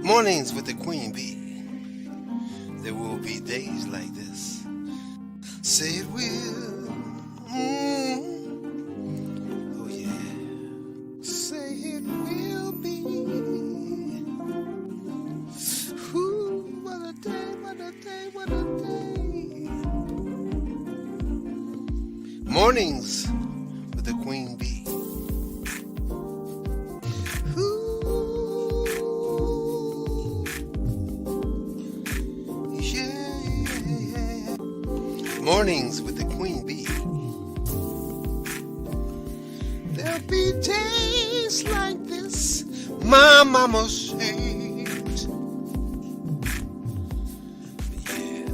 Mornings with the Queen Bee. There will be days like this. Say it will. Oh, yeah. Say it will be. Ooh, what a day, what a day, what a day. Mornings with the Queen Bee. Ooh, yeah, yeah, yeah. Mornings with the Queen Bee. There'll be days like this, my mama says. Yeah.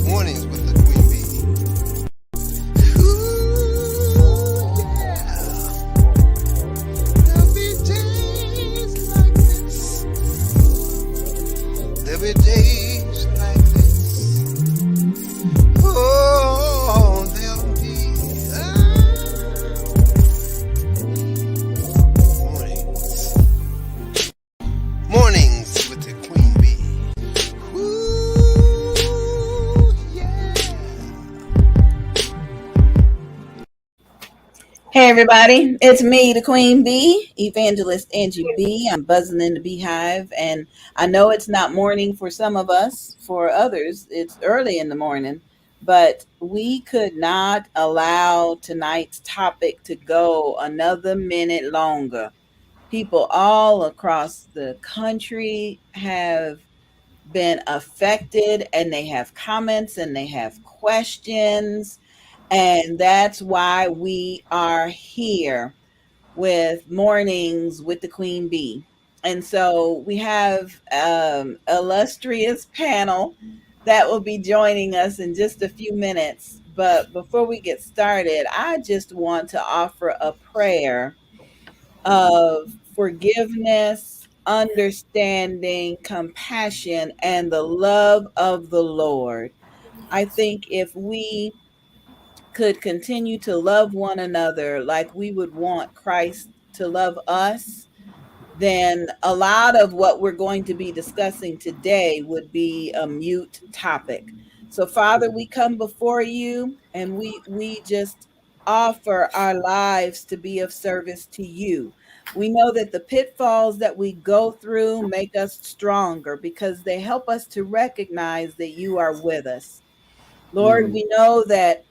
Mornings with the Queen Bee. Ooh, yeah. There'll be days like this. There'll be days like this. Oh, there'll be mornings. Mornings with the Queen Bee. Ooh, yeah. Hey everybody, it's me, the Queen Bee, Evangelist Angie B. I'm buzzing in the beehive, and I know it's not morning for some of us. For others, it's early in the morning, but we could not allow tonight's topic to go another minute longer. People all across the country have been affected, and they have comments and they have questions, and that's why we are here with mornings with the Queen Bee. And so we have illustrious panel that will be joining us in just a few minutes. But before we get started, I just want to offer a prayer of forgiveness, understanding, compassion, and the love of the Lord. I think if we could continue to love one another like we would want Christ to love us, then a lot of what we're going to be discussing today would be a mute topic. So Father, we come before you and we just offer our lives to be of service to you. We know that the pitfalls that we go through make us stronger because they help us to recognize that you are with us. Lord, we know that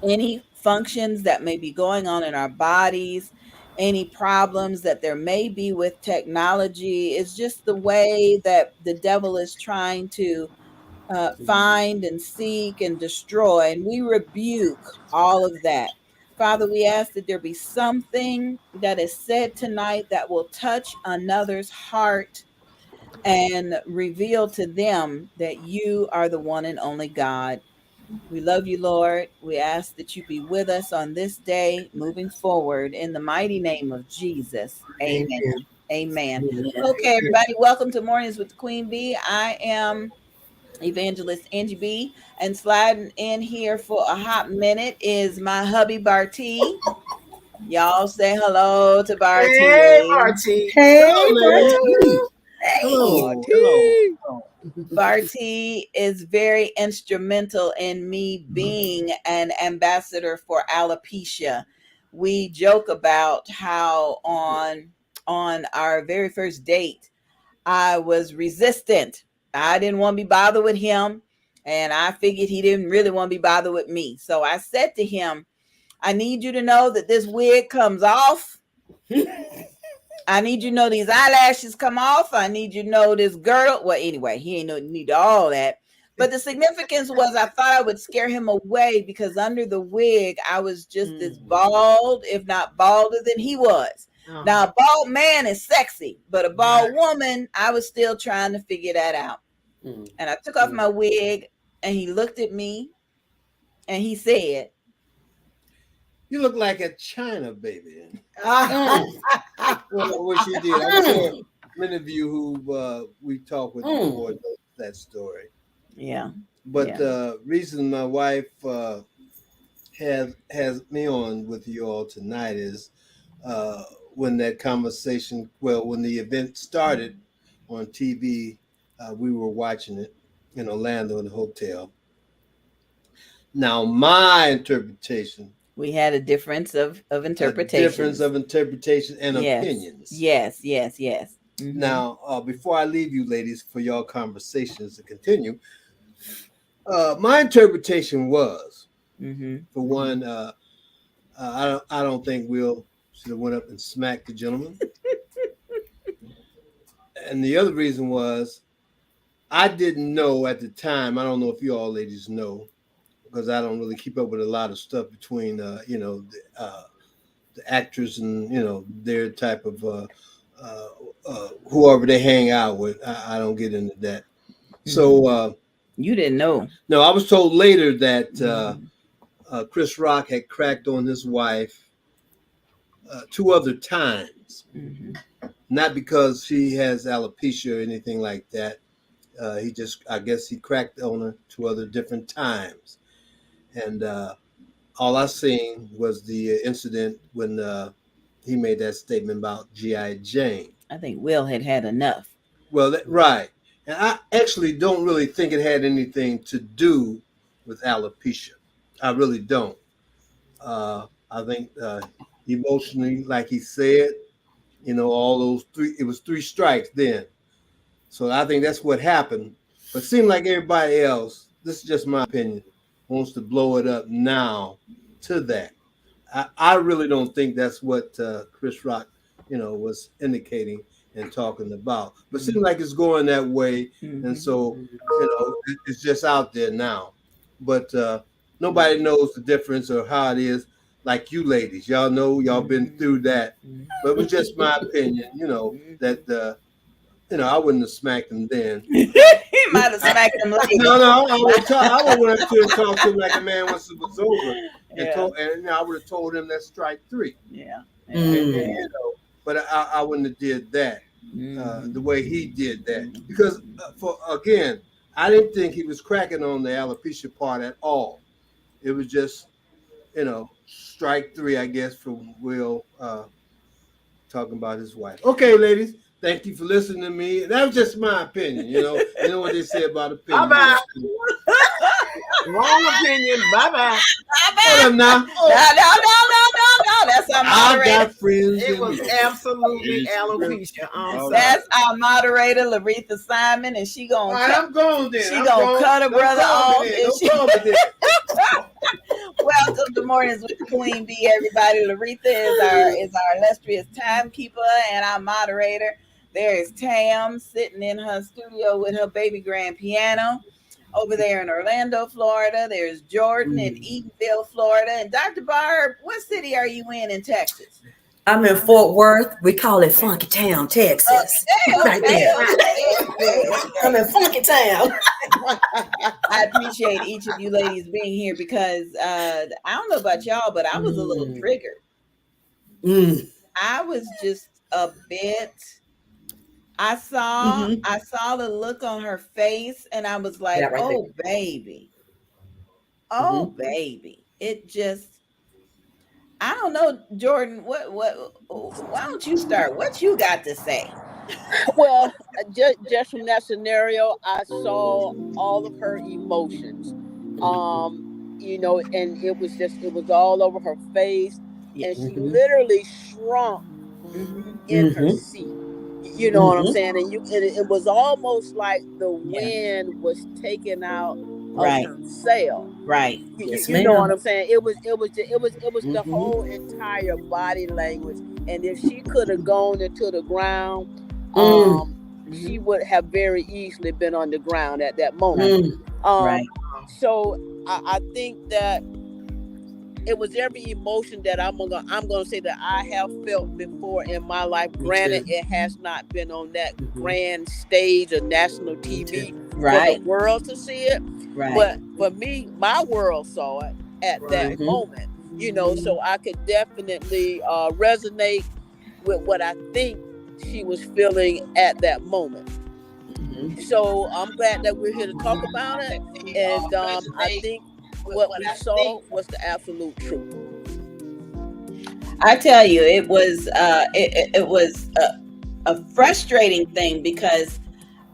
any functions that may be going on in our bodies, any problems that there may be with technology. It's just the way that the devil is trying to find and seek and destroy. And we rebuke all of that. Father, we ask that there be something that is said tonight that will touch another's heart and reveal to them that you are the one and only God. We love you, Lord. We ask that you be with us on this day moving forward in the mighty name of Jesus. Amen. Amen. Okay, everybody, welcome to Mornings with the Queen Bee. I am Evangelist Angie B. And sliding in here for a hot minute is my hubby Barty. Y'all say hello to Hey, Barty. Marty. Hey, Hello, lady. Barty. Hey. Hello. Hello. Barty is very instrumental in me being an ambassador for alopecia. We joke about how on our very first date, I was resistant. I didn't want to be bothered with him, and I figured he didn't really want to be bothered with me. So I said to him, I need you to know that this wig comes off. I need you to know these eyelashes come off. I need you to know this girdle. Well, anyway, he ain't no need all that. But the significance was I thought I would scare him away because under the wig, I was just as bald, if not balder than he was. Now, a bald man is sexy, but a bald woman, I was still trying to figure that out. And I took off my wig and he looked at me and he said, You look like a China baby. Well, what you did, I'm sure many of you who we talked with before know that story. yeah. But the reason my wife has me on with you all tonight is when that conversation. Well, when the event started on TV, we were watching it in Orlando in the hotel. Now, my interpretation. We had a difference of interpretations. A difference of interpretation and yes. opinions. Yes. Mm-hmm. Now, before I leave you, ladies, for your conversations to continue, my interpretation was, for one, I don't think Will should have went up and smacked the gentleman. And the other reason was, I didn't know at the time. I don't know if you all ladies know, because I don't really keep up with a lot of stuff between, the actors and their type of whoever they hang out with. I don't get into that. So you didn't know? No, I was told later that Chris Rock had cracked on his wife 2 other times. Not because she has alopecia or anything like that. I guess he cracked on her 2 other different times. And all I seen was the incident when he made that statement about G.I. Jane. I think Will had enough. Well, right. And I actually don't really think it had anything to do with alopecia. I really don't. I think emotionally, like he said, all those 3, it was 3 strikes then. So I think that's what happened. But it seemed like everybody else, this is just my opinion, wants to blow it up now to that. I really don't think that's what Chris Rock, was indicating and talking about. But it seems like it's going that way. And so, it's just out there now. But nobody knows the difference or how it is like you ladies. Y'all know, y'all been through that. But it was just my opinion, that I wouldn't have smacked him then. He might have smacked him later. No, I would have to talk to him like a man once it was over. And I would have told him that's strike 3. Yeah. But I wouldn't have did that the way he did that. Because, again, I didn't think he was cracking on the alopecia part at all. It was just, strike 3, I guess, from Will talking about his wife. Okay, ladies. Thank you for listening to me. That was just my opinion, You know what they say about opinion. Bye-bye. Wrong opinion. Bye-bye. Hold up now. No. That's our moderator. I got friends. It was absolutely alopecia. That's our moderator, Loretha Simon, and she gonna I'm going then. She gonna cut her brother off. Welcome to Mornings with the Queen Bee, everybody. Loretha is our illustrious timekeeper and our moderator. There is Tam sitting in her studio with her baby grand piano. Over there in Orlando, Florida, there's Jordan in Eatonville, Florida. And Dr. Barb, what city are you in Texas? I'm in Fort Worth. We call it Funky Town, Texas. Right there. I'm in Funky Town. I appreciate each of you ladies being here because I don't know about y'all, but I was a little triggered. I was just a bit... I saw the look on her face and I was like, baby. Oh, baby. It just, I don't know, Jordan, why don't you start? What you got to say? Well, just from that scenario, I saw all of her emotions, and it was all over her face and she literally shrunk in her seat. You know what I'm saying? And it was almost like the wind was taken out of her sail. Right. You know what I'm saying? It was the whole entire body language. And if she could have gone into the ground, she would have very easily been on the ground at that moment. So I think that it was every emotion that I'm gonna say that I have felt before in my life. Granted, it has not been on that grand stage of national TV for the world to see it. But for me, my world saw it at that moment. So I could definitely resonate with what I think she was feeling at that moment. So I'm glad that we're here to talk about it, and I think what we saw was the absolute truth. I tell you, it was a frustrating thing because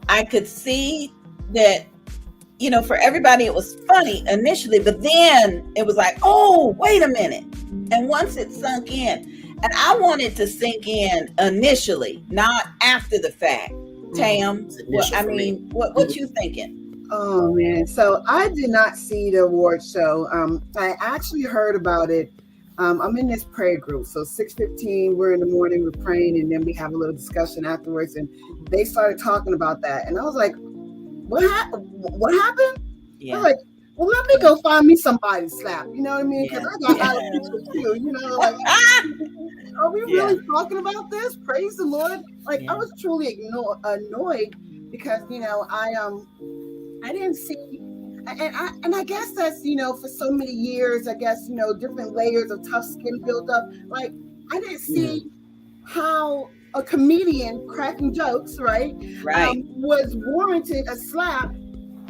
I could see that, for everybody it was funny initially, but then it was like, oh, wait a minute. And once it sunk in, and I wanted to sink in initially, not after the fact. Tam, what you thinking? Oh man, so I did not see the award show. I actually heard about it. I'm in this prayer group, so 6:15 we're in the morning, we're praying, and then we have a little discussion afterwards. And they started talking about that, and I was like, "What happened?" Yeah. I was like, "Well, let me go find me somebody to slap." You know what I mean? Because I got alopecia too. Like, are we really talking about this? Praise the Lord! Like, I was truly annoyed because I didn't see. And I guess that's, for so many years, I guess, different layers of tough skin built up. Like, I didn't see how a comedian cracking jokes, right. Was warranted a slap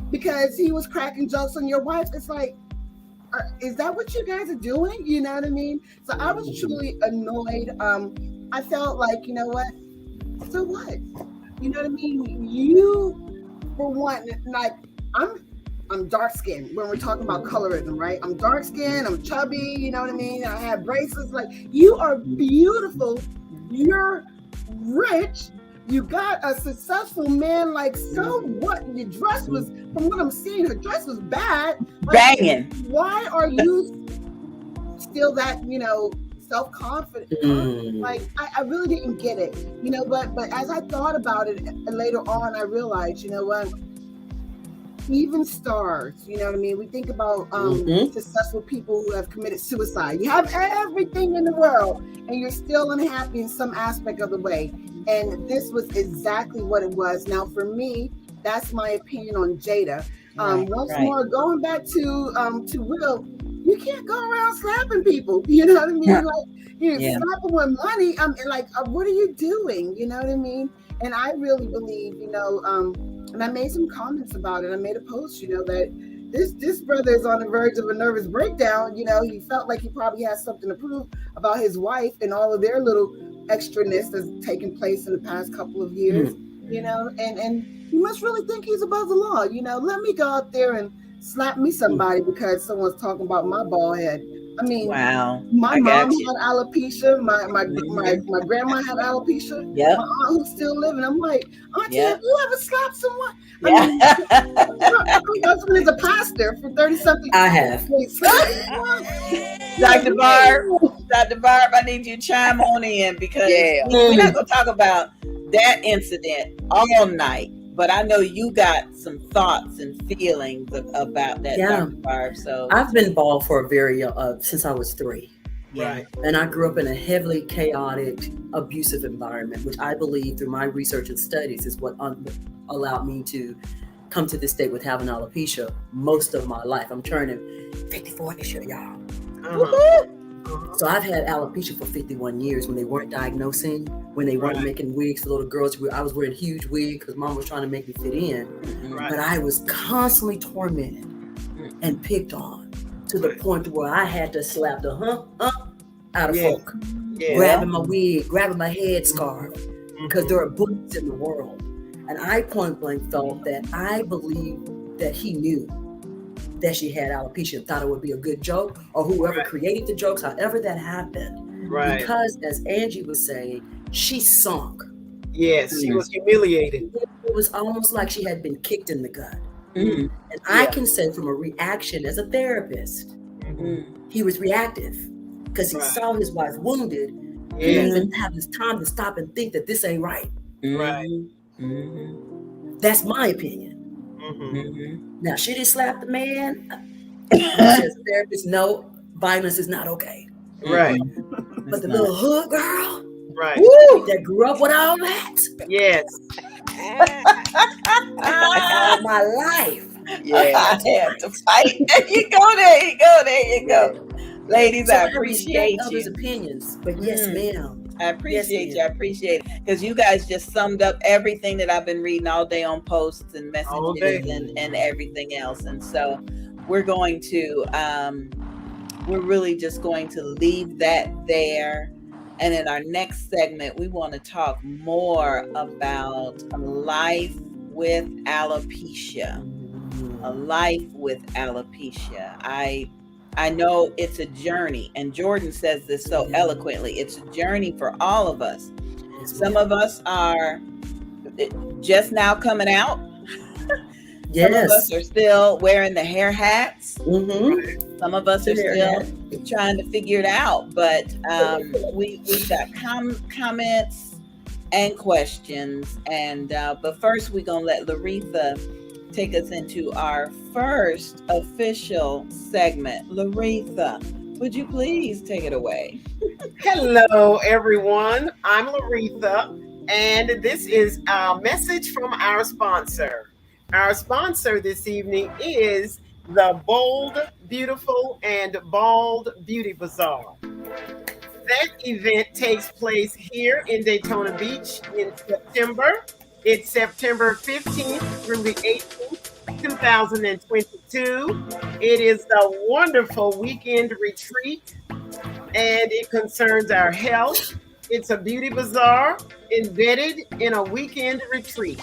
because he was cracking jokes on your wife. It's like, is that what you guys are doing? You know what I mean? So I was truly annoyed. I felt like, you know what? So what? You know what I mean? You, for one, like, I'm dark skinned when we're talking about colorism, right? I'm dark skinned, I'm chubby, you know what I mean? I have braces. Like, you are beautiful, you're rich, you got a successful man. Like, so what? Your dress was, from what I'm seeing, her dress was bad. Like, banging. Why are you still that, self-confident? Like, I really didn't get it, but as I thought about it later on, I realized, you know what? Even stars, you know what I mean? We think about successful people who have committed suicide. You have everything in the world and you're still unhappy in some aspect of the way. And this was exactly what it was. Now, for me, that's my opinion on Jada. Once more, going back to Will, you can't go around slapping people. You know what I mean? Yeah. Like, you slap them with money. Like, what are you doing? You know what I mean? And I really believe, and I made some comments about it. I made a post, that this brother is on the verge of a nervous breakdown. He felt like he probably has something to prove about his wife and all of their little extraness that's taken place in the past couple of years, and he must really think he's above the law. Let me go out there and slap me somebody because someone's talking about my bald head. I mean, wow. My mom had alopecia. My grandma had alopecia. Yep. My aunt who's still living. I'm like, Auntie, have you ever slapped someone? My husband is a pastor for 30-something. I have. Dr. Barb, I need you to chime on in because we're not going to talk about that incident all night. But I know you got some thoughts and feelings about that, Dr. Barb. So I've been bald for since I was 3. Right. And I grew up in a heavily chaotic, abusive environment, which I believe through my research and studies is what allowed me to come to this state with having alopecia most of my life. I'm turning 54 this year, y'all. So I've had alopecia for 51 years when they weren't diagnosing, when they weren't making wigs for little girls. I was wearing huge wigs because mom was trying to make me fit in. But I was constantly tormented and picked on to the point where I had to slap the out of folk. Grabbing my wig, grabbing my headscarf, because there are bullies in the world. And I point blank felt that I believed that he knew that she had alopecia and thought it would be a good joke, or whoever created the jokes, however that happened. Because as Angie was saying, she sunk. Yes, she was humiliated. It was almost like she had been kicked in the gut. And I can say from a reaction as a therapist, he was reactive because he saw his wife wounded. He didn't even have this time to stop and think that this ain't right. That's my opinion. Now, should he slap the man? As a therapist, no, violence is not okay. But the little hood girl, that grew up with all that, all my life, I had to fight. There you go. Ladies, so I appreciate others' opinions, but yes, ma'am. I appreciate you. I appreciate it because you guys just summed up everything that I've been reading all day on posts and messages and everything else. And so we're going to we're really just going to leave that there. And in our next segment, we want to talk more about life with alopecia. A life with alopecia. I know it's a journey, and Jordan says this so eloquently. It's a journey for all of us. Some of us are just now coming out. Some of us are still wearing the hair hats. Some of us are still trying to figure it out. But we've got comments and questions. And but first, we're gonna let Loretha take us into our first official segment. Loretha, would you please take it away? Hello, everyone. I'm Loretha, and this is our message from our sponsor. Our sponsor this evening is the Bold, Beautiful, and Bald Beauty Bazaar. That event takes place here in Daytona Beach in September. It's September 15th through the 18th, 2022. It is a wonderful weekend retreat, and it concerns our health. It's a beauty bazaar embedded in a weekend retreat.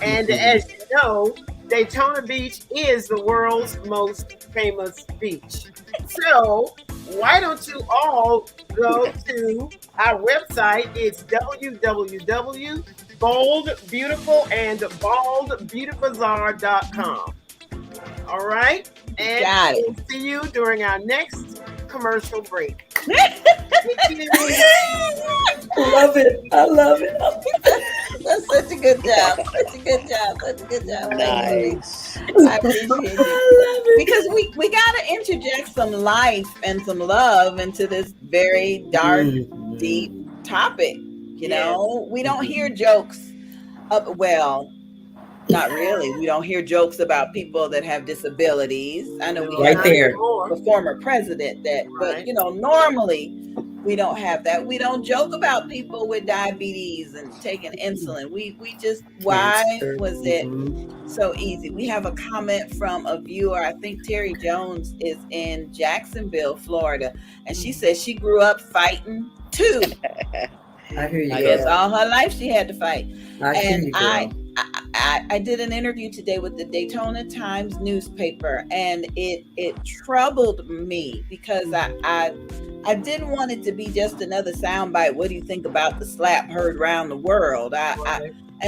And as you know, Daytona Beach is the world's most famous beach. So why don't you all go to our website? It's www.boldbeautifulandbaldbeautybazaar.com. All right? And we'll see you during our next commercial break. Love it. I love it. That's such a good job. Such a good job. Such a good job. Nice. I appreciate it. Because we got to interject some life and some love into this very dark, deep topic. You know, we don't hear jokes of, well, not really. We don't hear jokes about people that have disabilities. I know we have the former president that, but you know, normally we don't have that. We don't joke about people with diabetes and taking insulin. We just, why was it so easy? We have a comment from a viewer. I think Terry Jones is in Jacksonville, Florida, and she says she grew up fighting too. I hear you. I guess all her life she had to fight. I did an interview today with the Daytona Times newspaper, and it troubled me because I didn't want it to be just another soundbite. What do you think about the slap heard around the world?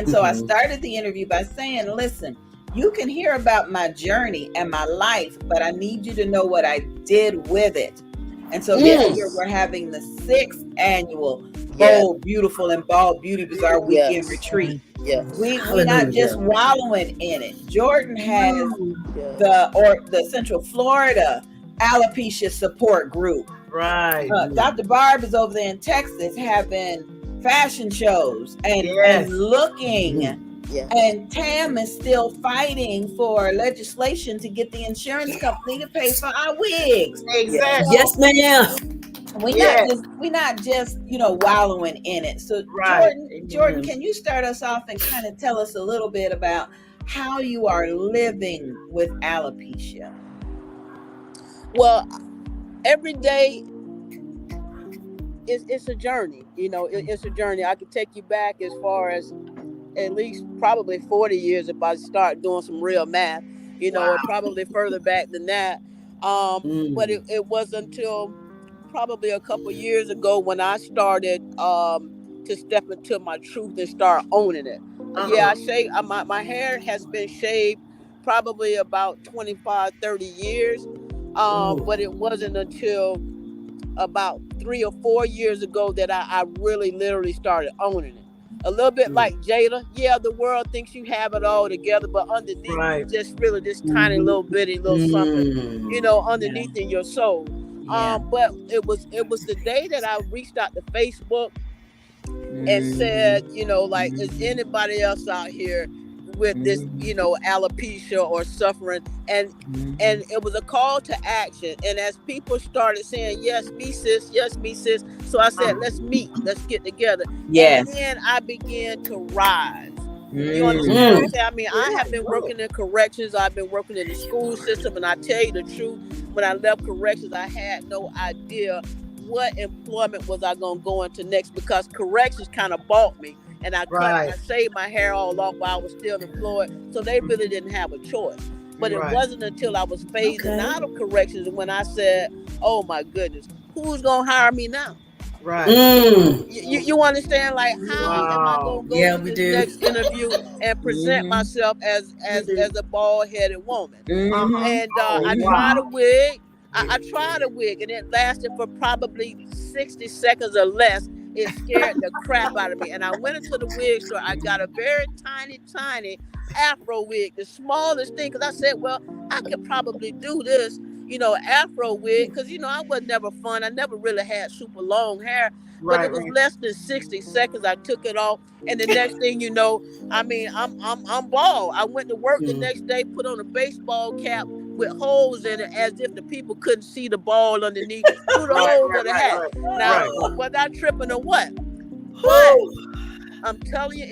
So I started the interview by saying, listen, you can hear about my journey and my life, but I need you to know what I did with it. And so this year we're having the 6th annual Bold, Beautiful, and Bald Beauty Bazaar weekend retreat. We're not just wallowing in it. Jordan has the Central Florida Alopecia Support Group. Right. Dr. Barb is over there in Texas having fashion shows and looking. And Tam is still fighting for legislation to get the insurance company to pay for our wigs. Exactly. Yes, ma'am. We're not just wallowing in it. So Jordan, can you start us off and kind of tell us a little bit about how you are living with alopecia? Well, every day it's a journey. It's a journey. I could take you back as far as at least probably 40 years if I start doing some real math, or probably further back than that. But it wasn't until probably a couple years ago when I started to step into my truth and start owning it. I shave. My hair has been shaved probably about 25, 30 years. But it wasn't until about 3 or 4 years ago that I really literally started owning it. A little bit like Jada. Yeah, the world thinks you have it all together, but underneath just really this tiny little bitty little something, underneath in your soul. But it was the day that I reached out to Facebook and said, is anybody else out here with this, alopecia or suffering? And it was a call to action. And as people started saying, yes, me sis, so I said, let's meet, let's get together. And then I began to rise. You understand what I'm Mm. saying? I mean, I have been working in corrections. I've been working in the school system, and I tell you the truth, when I left corrections, I had no idea what employment was I gonna go into next, because corrections kind of bought me, and Right. I shaved my hair all off while I was still employed, so they really didn't have a choice. But it Right. wasn't until I was phasing Okay. out of corrections when I said, "Oh my goodness, who's gonna hire me now?" Right. Mm. You understand, like, how am I Wow. gonna go Yeah, to we this do. next interview and present Mm-hmm. myself as We do. a bald headed woman? Mm-hmm. And Oh, I Mm-hmm. tried a wow. wig. I tried a wig, and it lasted for probably 60 seconds or less. It scared the crap out of me. And I went into the wig store. I got a very tiny, tiny afro wig, the smallest thing, because I said, well, I could probably do this, afro wig, because, I was never fun. I never really had super long hair, but Right. it was Right. less than 60 seconds. I took it off, and the next thing you know, I mean, I'm bald. I went to work the next day, put on a baseball cap with holes in it, as if the people couldn't see the ball underneath through the Right. holes Right. of the Right. hat. Right. Now, Right. was I tripping or what? But I'm telling you,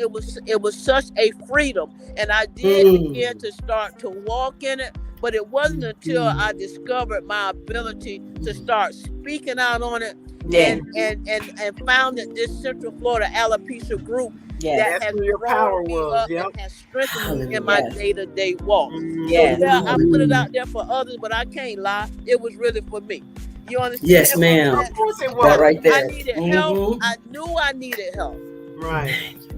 it was such a freedom, and I did begin to start to walk in it. But it wasn't until I discovered my ability to start speaking out on it, Yeah. and founded this Central Florida Alopecia group Yes. that That's has where your grown power me was. up Yep. and has strengthened me in my Hallelujah. Yes. day-to-day walk. So Yes. yeah, I put it Mm. out there for others, but I can't lie. It was really for me. You understand Yes, what I'm ma'am. Of saying? course it That I, was. right I there. needed help. Mm-hmm. I knew I needed help. Right.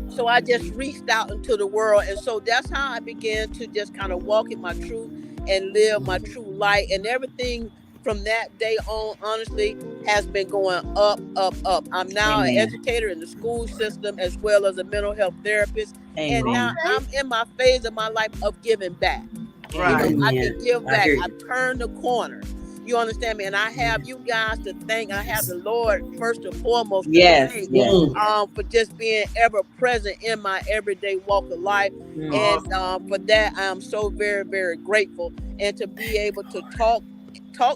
So I just reached out into the world. And so that's how I began to just kind of walk in my truth and live my true light. And everything from that day on, honestly, has been going up, up, up. I'm now an Amen. educator in the school system as well as a mental health therapist. And now Amen. I'm in my phase of my life of giving back. Right. I can Amen. give I back. hear I've you. turned the corner. You understand me? And I have you guys to thank. I have the Lord first and foremost to Yes. thank, Yes. Mm. for just being ever present in my everyday walk of life. Mm. And Awesome. for that, I'm so very, very grateful. And to be able to talk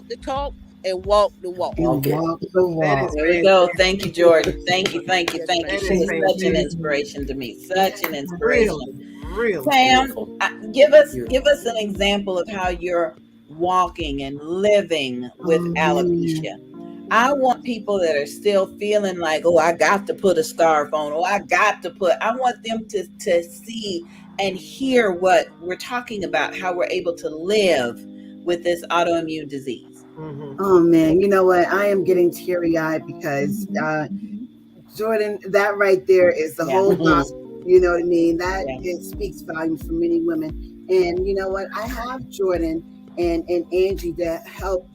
the talk and walk the walk. Walk And it. walk the That walk. is There we go. fantastic. Thank you, Jordan. Thank you. Thank you. Yes, Thank you. ma'am. That is She's such an fantastic. inspiration to me. Such an inspiration. Really. Really. Pam, Beautiful. give us Beautiful. an example of how you're walking and living with Oh man. alopecia. I want people that are still feeling like, oh, I got to put a scarf on. Oh, I got to put. I want them to see and hear what we're talking about, how we're able to live with this autoimmune disease. Mm-hmm. Oh man. You know what? I am getting teary eyed because Jordan, that right there is the Yeah. whole Mm-hmm. gospel. You know what I mean? That Yeah. it speaks volumes for many women. And you know what? I have Jordan and Angie to help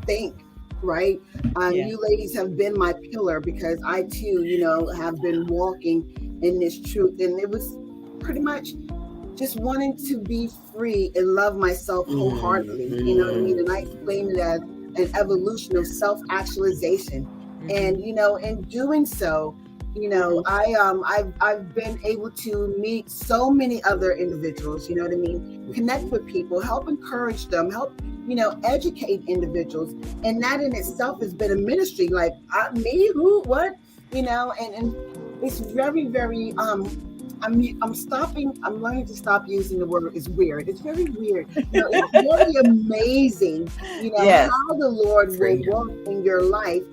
think, right? Yeah. You ladies have been my pillar because I too, have been walking in this truth. And it was pretty much just wanting to be free and love myself wholeheartedly. You know what I mean? And I explain it as an evolution of self-actualization. And in doing so, I've been able to meet so many other individuals, you know what I mean, connect with people, help encourage them, help educate individuals. And that in itself has been a ministry. Like me, who, what, and it's very, very I'm learning to stop using the word "it's weird." It's very weird. It's very amazing, Yes. how the Lord will Freedom. work in your life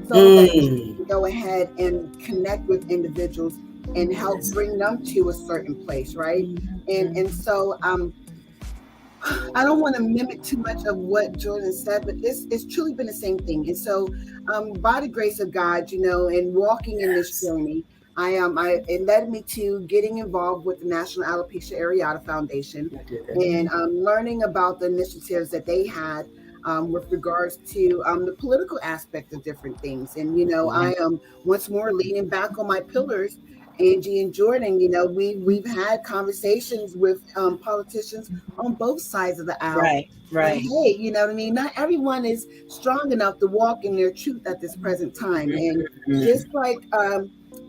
so that you can go ahead and connect with individuals and help bring them to a certain place, right? And so I don't want to mimic too much of what Jordan said, but it's truly been the same thing. And so by the grace of God, and walking in this journey, it led me to getting involved with the National Alopecia Areata Foundation and learning about the initiatives that they had with regards to the political aspect of different things. And, I am once more leaning back on my pillars, Angie and Jordan. We've had conversations with politicians on both sides of the aisle. Right. Right. And hey, you know what I mean? Not everyone is strong enough to walk in their truth at this present time. And just like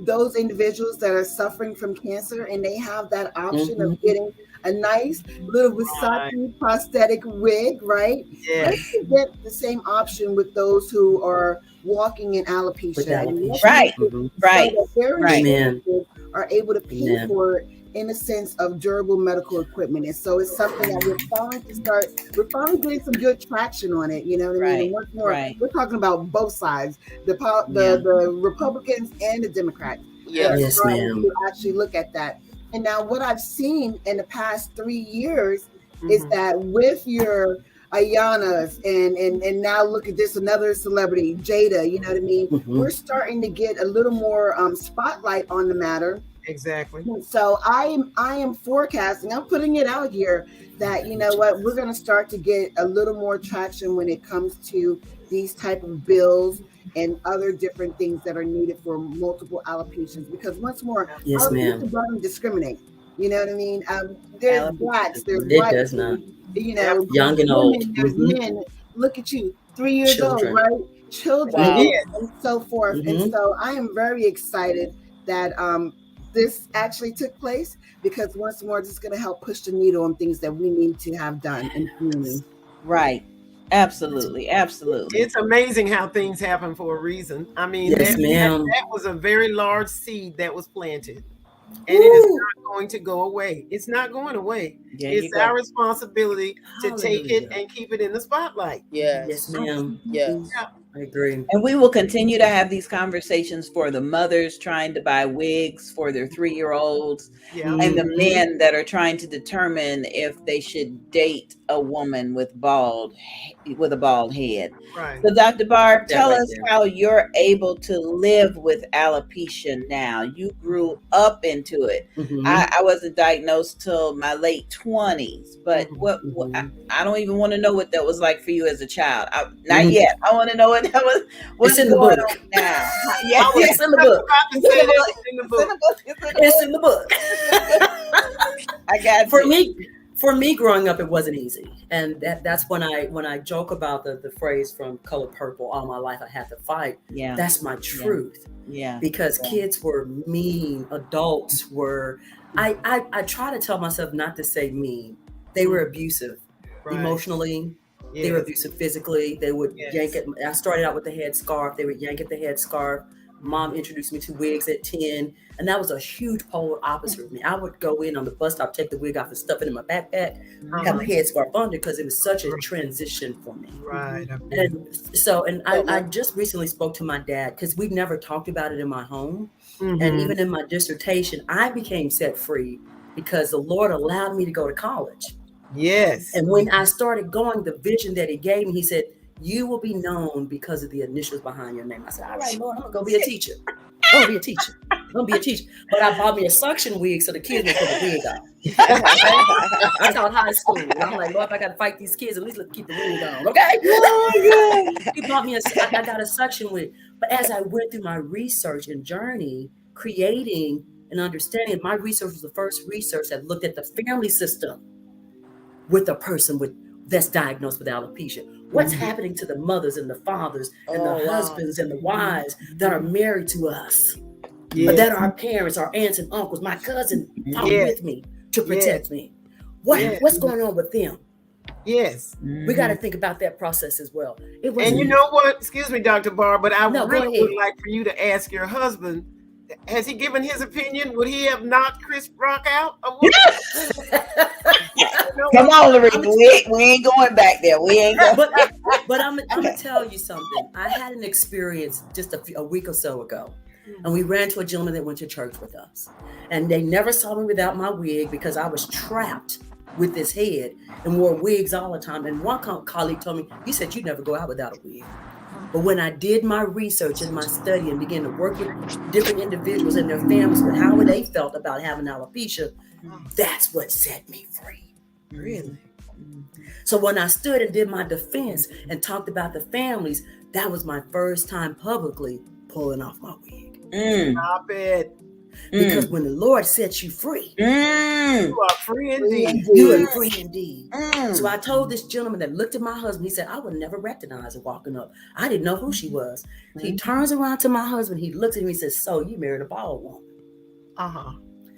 those individuals that are suffering from cancer and they have that option of getting a nice little Versace prosthetic wig, right? Yes. Let's get the same option with those who are walking in alopecia. And let's Right. make it Right. so that their Right. Amen. insurance are able to pay Amen. for it in a sense of durable medical equipment. And so it's something that we're finally getting some good traction on it. You know what I mean? And once more, we're talking about both sides, the Republicans and the Democrats that are starting to actually look at that. And now what I've seen in the past 3 years is that with your Ayanas and now look at this, another celebrity, Jada, you know what I mean? We're starting to get a little more spotlight on the matter. Exactly. So I am forecasting, I'm putting it out here that, you know what, we're going to start to get a little more traction when it comes to these type of bills and other different things that are needed for multiple alopecias. Because once more, alopecia doesn't discriminate. You know what I mean? There's blacks, there's whites, you know, young and old. There's men. Look at you, 3 years old, right? Children, and so forth. And so I am very excited that this actually took place, because once more, this is going to help push the needle on things that we need to have done in community. Right. Absolutely. It's amazing how things happen for a reason. I mean, that was a very large seed that was planted. And it is not going to go away. It's not going away. It's our responsibility to take it and keep it in the spotlight. Yes, ma'am. Yes. I agree. And we will continue to have these conversations for the mothers trying to buy wigs for their 3-year-olds and the men that are trying to determine if they should date a woman with a bald head. Right. So Dr. Barb, tell us how you're able to live with alopecia now. You grew up into it. I wasn't diagnosed till my late 20s, but I don't even want to know what that was like for you as a child. Not yet. I want to know what that was. What's in the going book on now? It's in the book. It's in the book. I got For me, growing up, it wasn't easy, and that's when I joke about the phrase from Color Purple. All my life, I had to fight. Yeah, that's my truth. Yeah, because kids were mean. Adults were. I try to tell myself not to say mean. They were abusive, emotionally. Yes. They were abusive physically. They would yank it. I started out with the headscarf. They would yank at the headscarf. Mom introduced me to wigs at 10, and that was a huge polar opposite of me. I would go in on the bus stop, take the wig off and stuff it in my backpack, have my headscarf under, because it was such a transition for me. Right. And I just recently spoke to my dad, because we never talked about it in my home. And even in my dissertation, I became set free because the Lord allowed me to go to college. Yes. And when I started going, the vision that he gave me, he said, you will be known because of the initials behind your name. I said, all right, Lord, I'm going to go be a teacher. I'm going to be a teacher. But I bought me a suction wig so the kids would put the wig on. I taught high school. And I'm like, Lord, if I got to fight these kids, at least let's keep the wig on, okay? He bought me I got a suction wig. But as I went through my research and journey, creating and understanding, my research was the first research that looked at the family system with a person that's diagnosed with alopecia. What's happening to the mothers and the fathers and the husbands and the wives that are married to us, but that are our parents, our aunts and uncles, my cousin fought with me to protect me. What's going on with them? Yes. We got to think about that process as well. And you know what? Excuse me, Dr. Barr, but I really would like for you to ask your husband, has he given his opinion? Would he have knocked Chris Rock out? Come on, Loretha. We ain't going back there. We ain't going. But I'm gonna tell you something. I had an experience just a week or so ago, and we ran to a gentleman that went to church with us, and they never saw me without my wig because I was trapped with this head and wore wigs all the time. And one colleague told me, he said, you never go out without a wig. But when I did my research and my study and began to work with different individuals and their families with how they felt about having alopecia, that's what set me free. Really? So when I stood and did my defense and talked about the families, that was my first time publicly pulling off my wig. Stop it. Because when the Lord sets you free, you are free indeed. You are free indeed. So I told this gentleman that looked at my husband, he said, I would never recognize her walking up. I didn't know who she was. He turns around to my husband, he looks at me and says, so you married a bald woman.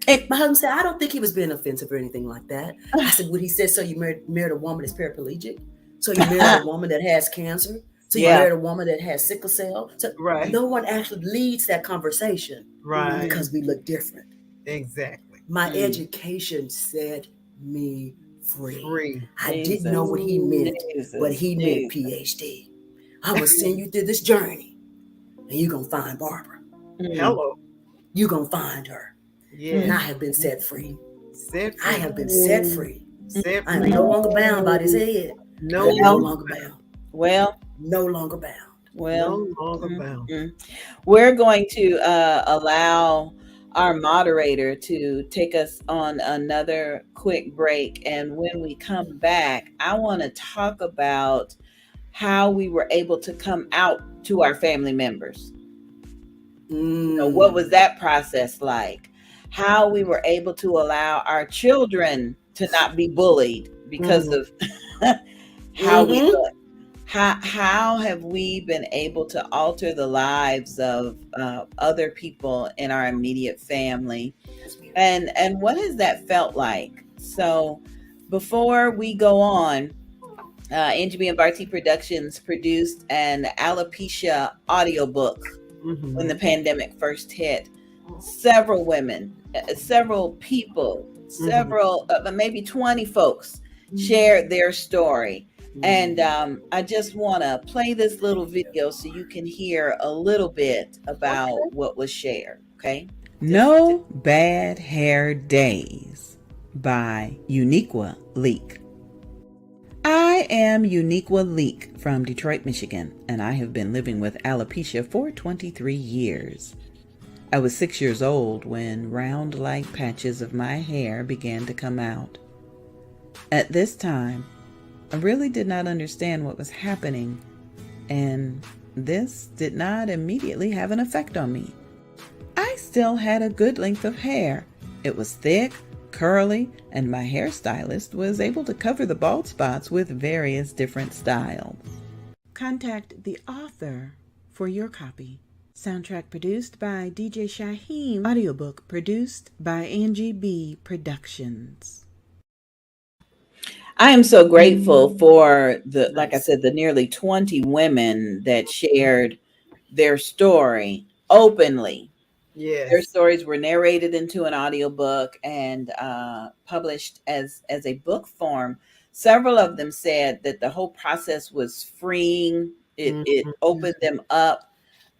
And my husband said, I don't think he was being offensive or anything like that. I said, what he said, so you married a woman that's paraplegic? So you married a woman that has cancer? So you married a woman that has sickle cell? So no one actually leads that conversation. Right. Because we look different. Exactly. My education set me free. Free. I didn't know what he meant, but he meant PhD. I'm going to send you through this journey, and you're going to find Barbara. Hello. You're going to find her. Yes. And I have been set free. Set free. I have been set free. Set I am free. no longer bound by this head. No longer bound. Well, no longer bound. Well, no longer bound. We're going to allow our moderator to take us on another quick break. And when we come back, I want to talk about how we were able to come out to our family members. You know, what was that process like? How we were able to allow our children to not be bullied because of how we look. How have we been able to alter the lives of other people in our immediate family? And what has that felt like? So before we go on, Angie B and Barty Productions produced an alopecia audiobook when the pandemic first hit. Several women, several people, maybe 20 folks shared their story. And I just want to play this little video so you can hear a little bit about what was shared. Okay. No Bad Hair Days by Uniqua Leak. I am Uniqua Leak from Detroit, Michigan, and I have been living with alopecia for 23 years. I was 6 years old when round-like patches of my hair began to come out. At this time, I really did not understand what was happening, and this did not immediately have an effect on me. I still had a good length of hair. It was thick, curly, and my hairstylist was able to cover the bald spots with various different styles. Contact the author for your copy. Soundtrack produced by DJ Shaheem. Audiobook produced by Angie B Productions. I am so grateful for like I said, the nearly 20 women that shared their story openly. Yes. Their stories were narrated into an audiobook and published as a book form. Several of them said that the whole process was freeing. It opened them up.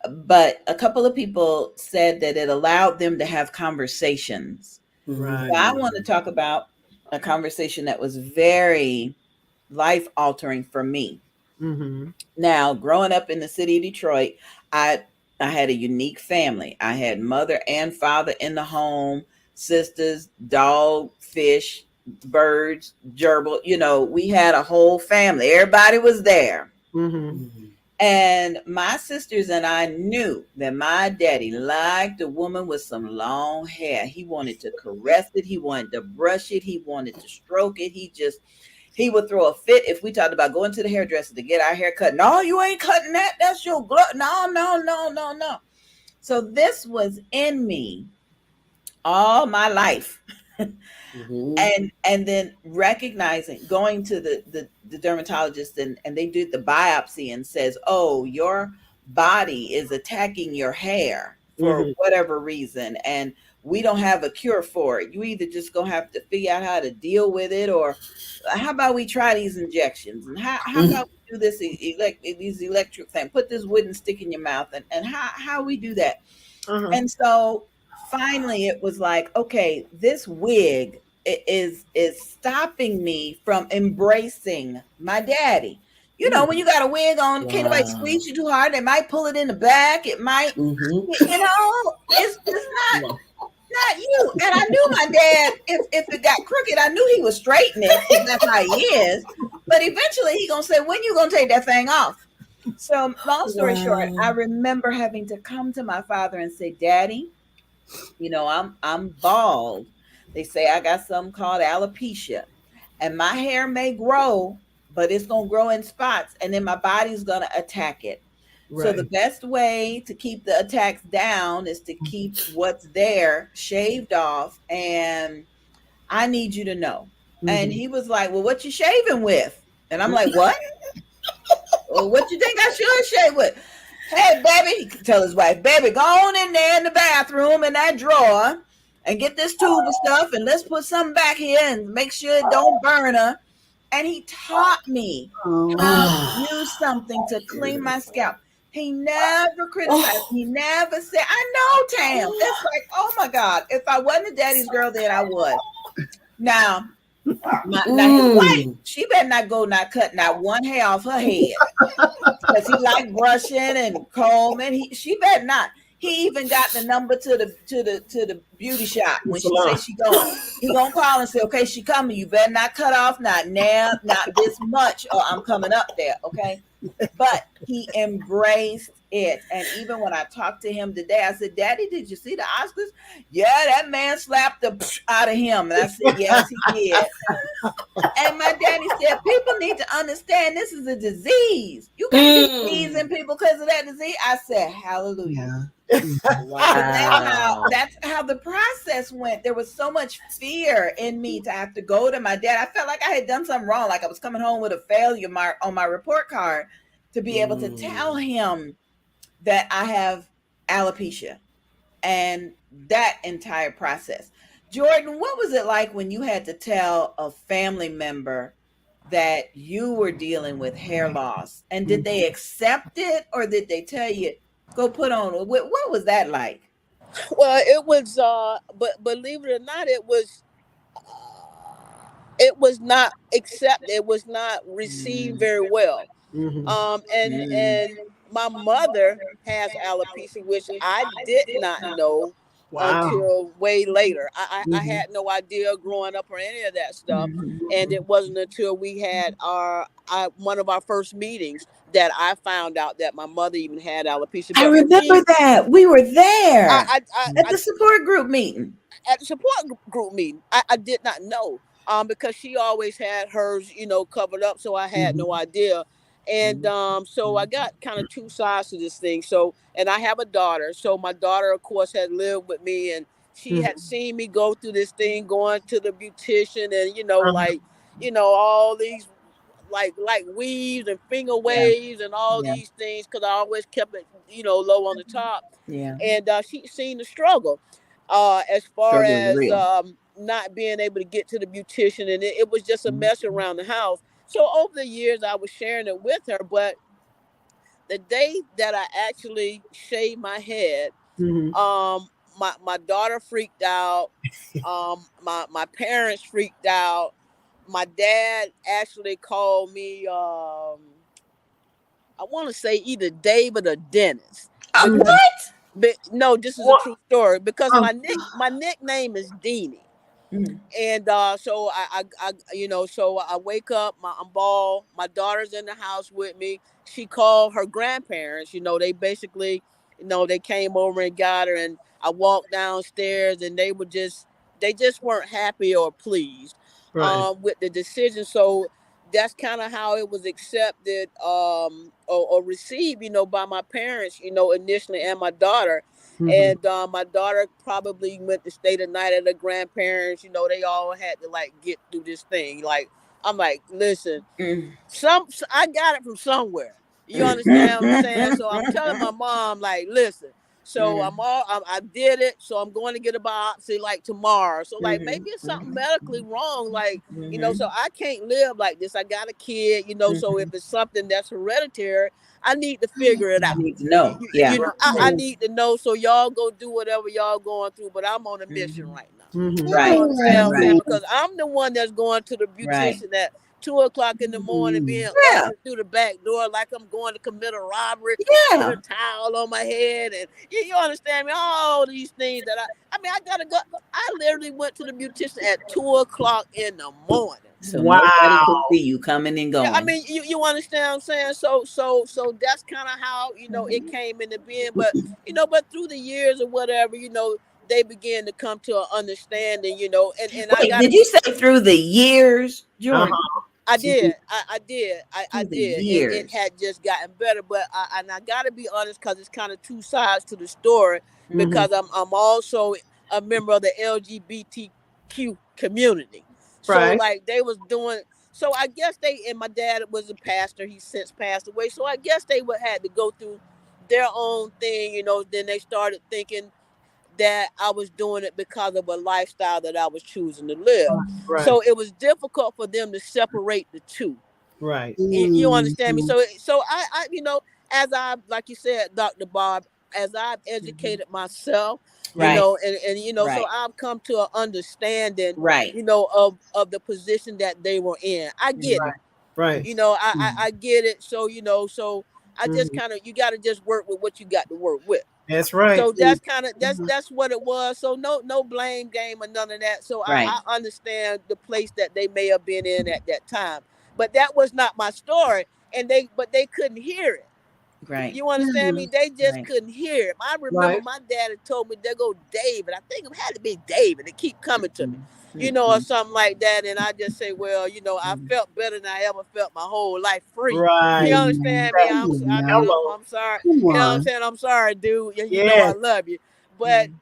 But a couple of people said that it allowed them to have conversations. Right. So I want to talk about a conversation that was very life altering for me. Now, growing up in the city of Detroit, I had a unique family. I had mother and father in the home, sisters, dog, fish, birds, gerbil. You know, we had a whole family. Everybody was there. And my sisters and I knew that my daddy liked a woman with some long hair. He wanted to caress it. He wanted to brush it. He wanted to stroke it. He would throw a fit if we talked about going to the hairdresser to get our hair cut. No, you ain't cutting that. That's your glut. No. So this was in me all my life. And then recognizing, going to the dermatologist and they did the biopsy and says, oh, your body is attacking your hair for whatever reason. And we don't have a cure for it. You either just gonna have to figure out how to deal with it, or how about we try these injections? And how about we do this these electric thing, put this wooden stick in your mouth, and how we do that. And so finally it was like, okay, this wig is stopping me from embracing my daddy. You know, when you got a wig on, can't nobody squeeze you too hard. They might pull it in the back. It might, you know, it's not you. And I knew my dad, if it got crooked, I knew he would straighten it, because that's how he is. But eventually he gonna say, when you gonna take that thing off? So long story short, I remember having to come to my father and say, Daddy, you know, I'm bald. They say I got something called alopecia, and my hair may grow, but it's going to grow in spots, and then my body's going to attack it. So the best way to keep the attacks down is to keep what's there shaved off, and I need you to know. And he was like, well, what you shaving with? And I'm like, what? Well, what you think I should shave with? Hey, baby, he could tell his wife, baby, go on in there in the bathroom in that drawer and get this tube of stuff and let's put something back here and make sure it don't burn her. And he taught me how to use something to clean my scalp. He never criticized. He never said, I know, Tam. It's like, oh my God. If I wasn't a daddy's girl, then I was. Now his wife, she better not go cut not one hair off her head. Because he like brushing and combing. She better not. He even got the number to the beauty shop when she say she going. He gonna call and say, okay, she coming. You better not cut off, not now, not this much, or I'm coming up there. Okay. But he embraced it. And even when I talked to him today, I said, Daddy, did you see the Oscars? Yeah, that man slapped the out of him. And I said, yes, he did. And my daddy said, people need to understand this is a disease. You can't be teasing people because of that disease. I said, hallelujah. Wow. That's how the process went. There was so much fear in me to have to go to my dad. I felt like I had done something wrong, like I was coming home with a failure mark on my report card, to be able to tell him that I have alopecia and that entire process. Jordan, what was it like when you had to tell a family member that you were dealing with hair loss? And did they accept it, or did they tell you, go put on? What was that like? Well, it was, but believe it or not, it was not accepted. It was not received very well. And my mother has alopecia, which I did not know until way later. I had no idea growing up or any of that stuff. And it wasn't until we had one of our first meetings that I found out that my mother even had alopecia. I remember that. We were there at the support group meeting. At the support group meeting, I did not know. Because she always had hers, covered up, so I had no idea. And so I got kind of two sides to this thing. So, and I have a daughter. So my daughter, of course, had lived with me, and she had seen me go through this thing, going to the beautician, and all these like weaves and finger waves and all these things, because I always kept it, low on the top. Yeah. And she seen the struggle, as far as not being able to get to the beautician, and it was just a mess around the house. So over the years, I was sharing it with her, but the day that I actually shaved my head, my daughter freaked out, my parents freaked out. My dad actually called me, I want to say either David or Dennis. What? But no, this is a true story, because my nickname is Deanie. And so I wake up, I'm bald, my daughter's in the house with me. She called her grandparents, they basically, they came over and got her, and I walked downstairs, and they just weren't happy or pleased with the decision. So that's kind of how it was accepted or received, by my parents, initially, and my daughter. And my daughter probably went to stay the night at her grandparents. They all had to get through this thing. I'm like, listen, I got it from somewhere. You understand what I'm saying? So I'm telling my mom, listen. So I did it. So I'm going to get a biopsy tomorrow. So maybe it's something medically wrong. So I can't live like this. I got a kid, so if it's something that's hereditary, I need to figure it out. I need to know. Yeah. I need to know. So y'all go do whatever y'all going through, but I'm on a mission right now. Right. Because I'm the one that's going to the beautician at 2:00 in the morning, being ushered through the back door like I'm going to commit a robbery. With a towel on my head, and you understand me? All these things that I gotta go. I literally went to the beautician at 2:00 in the morning. So nobody could see you coming and going. Yeah, you understand what I'm saying? So that's kind of how it came into being. But but through the years or whatever, they began to come to an understanding. And Wait, did you say through the years, Jordan? I did. I did. It had just gotten better, but I got to be honest, because it's kind of two sides to the story. Because I'm also a member of the LGBTQ community. So they was doing. So I guess and my dad was a pastor. He's since passed away. So I guess they would had to go through their own thing. Then they started thinking, that I was doing it because of a lifestyle that I was choosing to live. Right. So it was difficult for them to separate the two. Right. You understand me? Mhm. So I as I, like you said, Dr. Bob, as I've educated myself, Right. so Right. I've come to an understanding, Right. of the position that they were in. I get it. Right. Right. I get it. So I just Mhm. kind of, you got to just work with what you got to work with. That's right. So that's kind of, Mhm. that's what it was. So no blame game or none of that. So Right. I understand the place that they may have been in at that time, but that was not my story, and they couldn't hear it. Right. You understand me? Mhm. They just Right. couldn't hear it. I remember Right. my dad had told me, there go David. I think it had to be David to keep coming to me, or Mm-mm. something like that. And I just say, well, I Mm-mm. felt better than I ever felt my whole life free. You Right. understand me? Exactly. Come I'm sorry. You know what I'm on. saying? I'm sorry, dude. I Yes. love you. But Mm.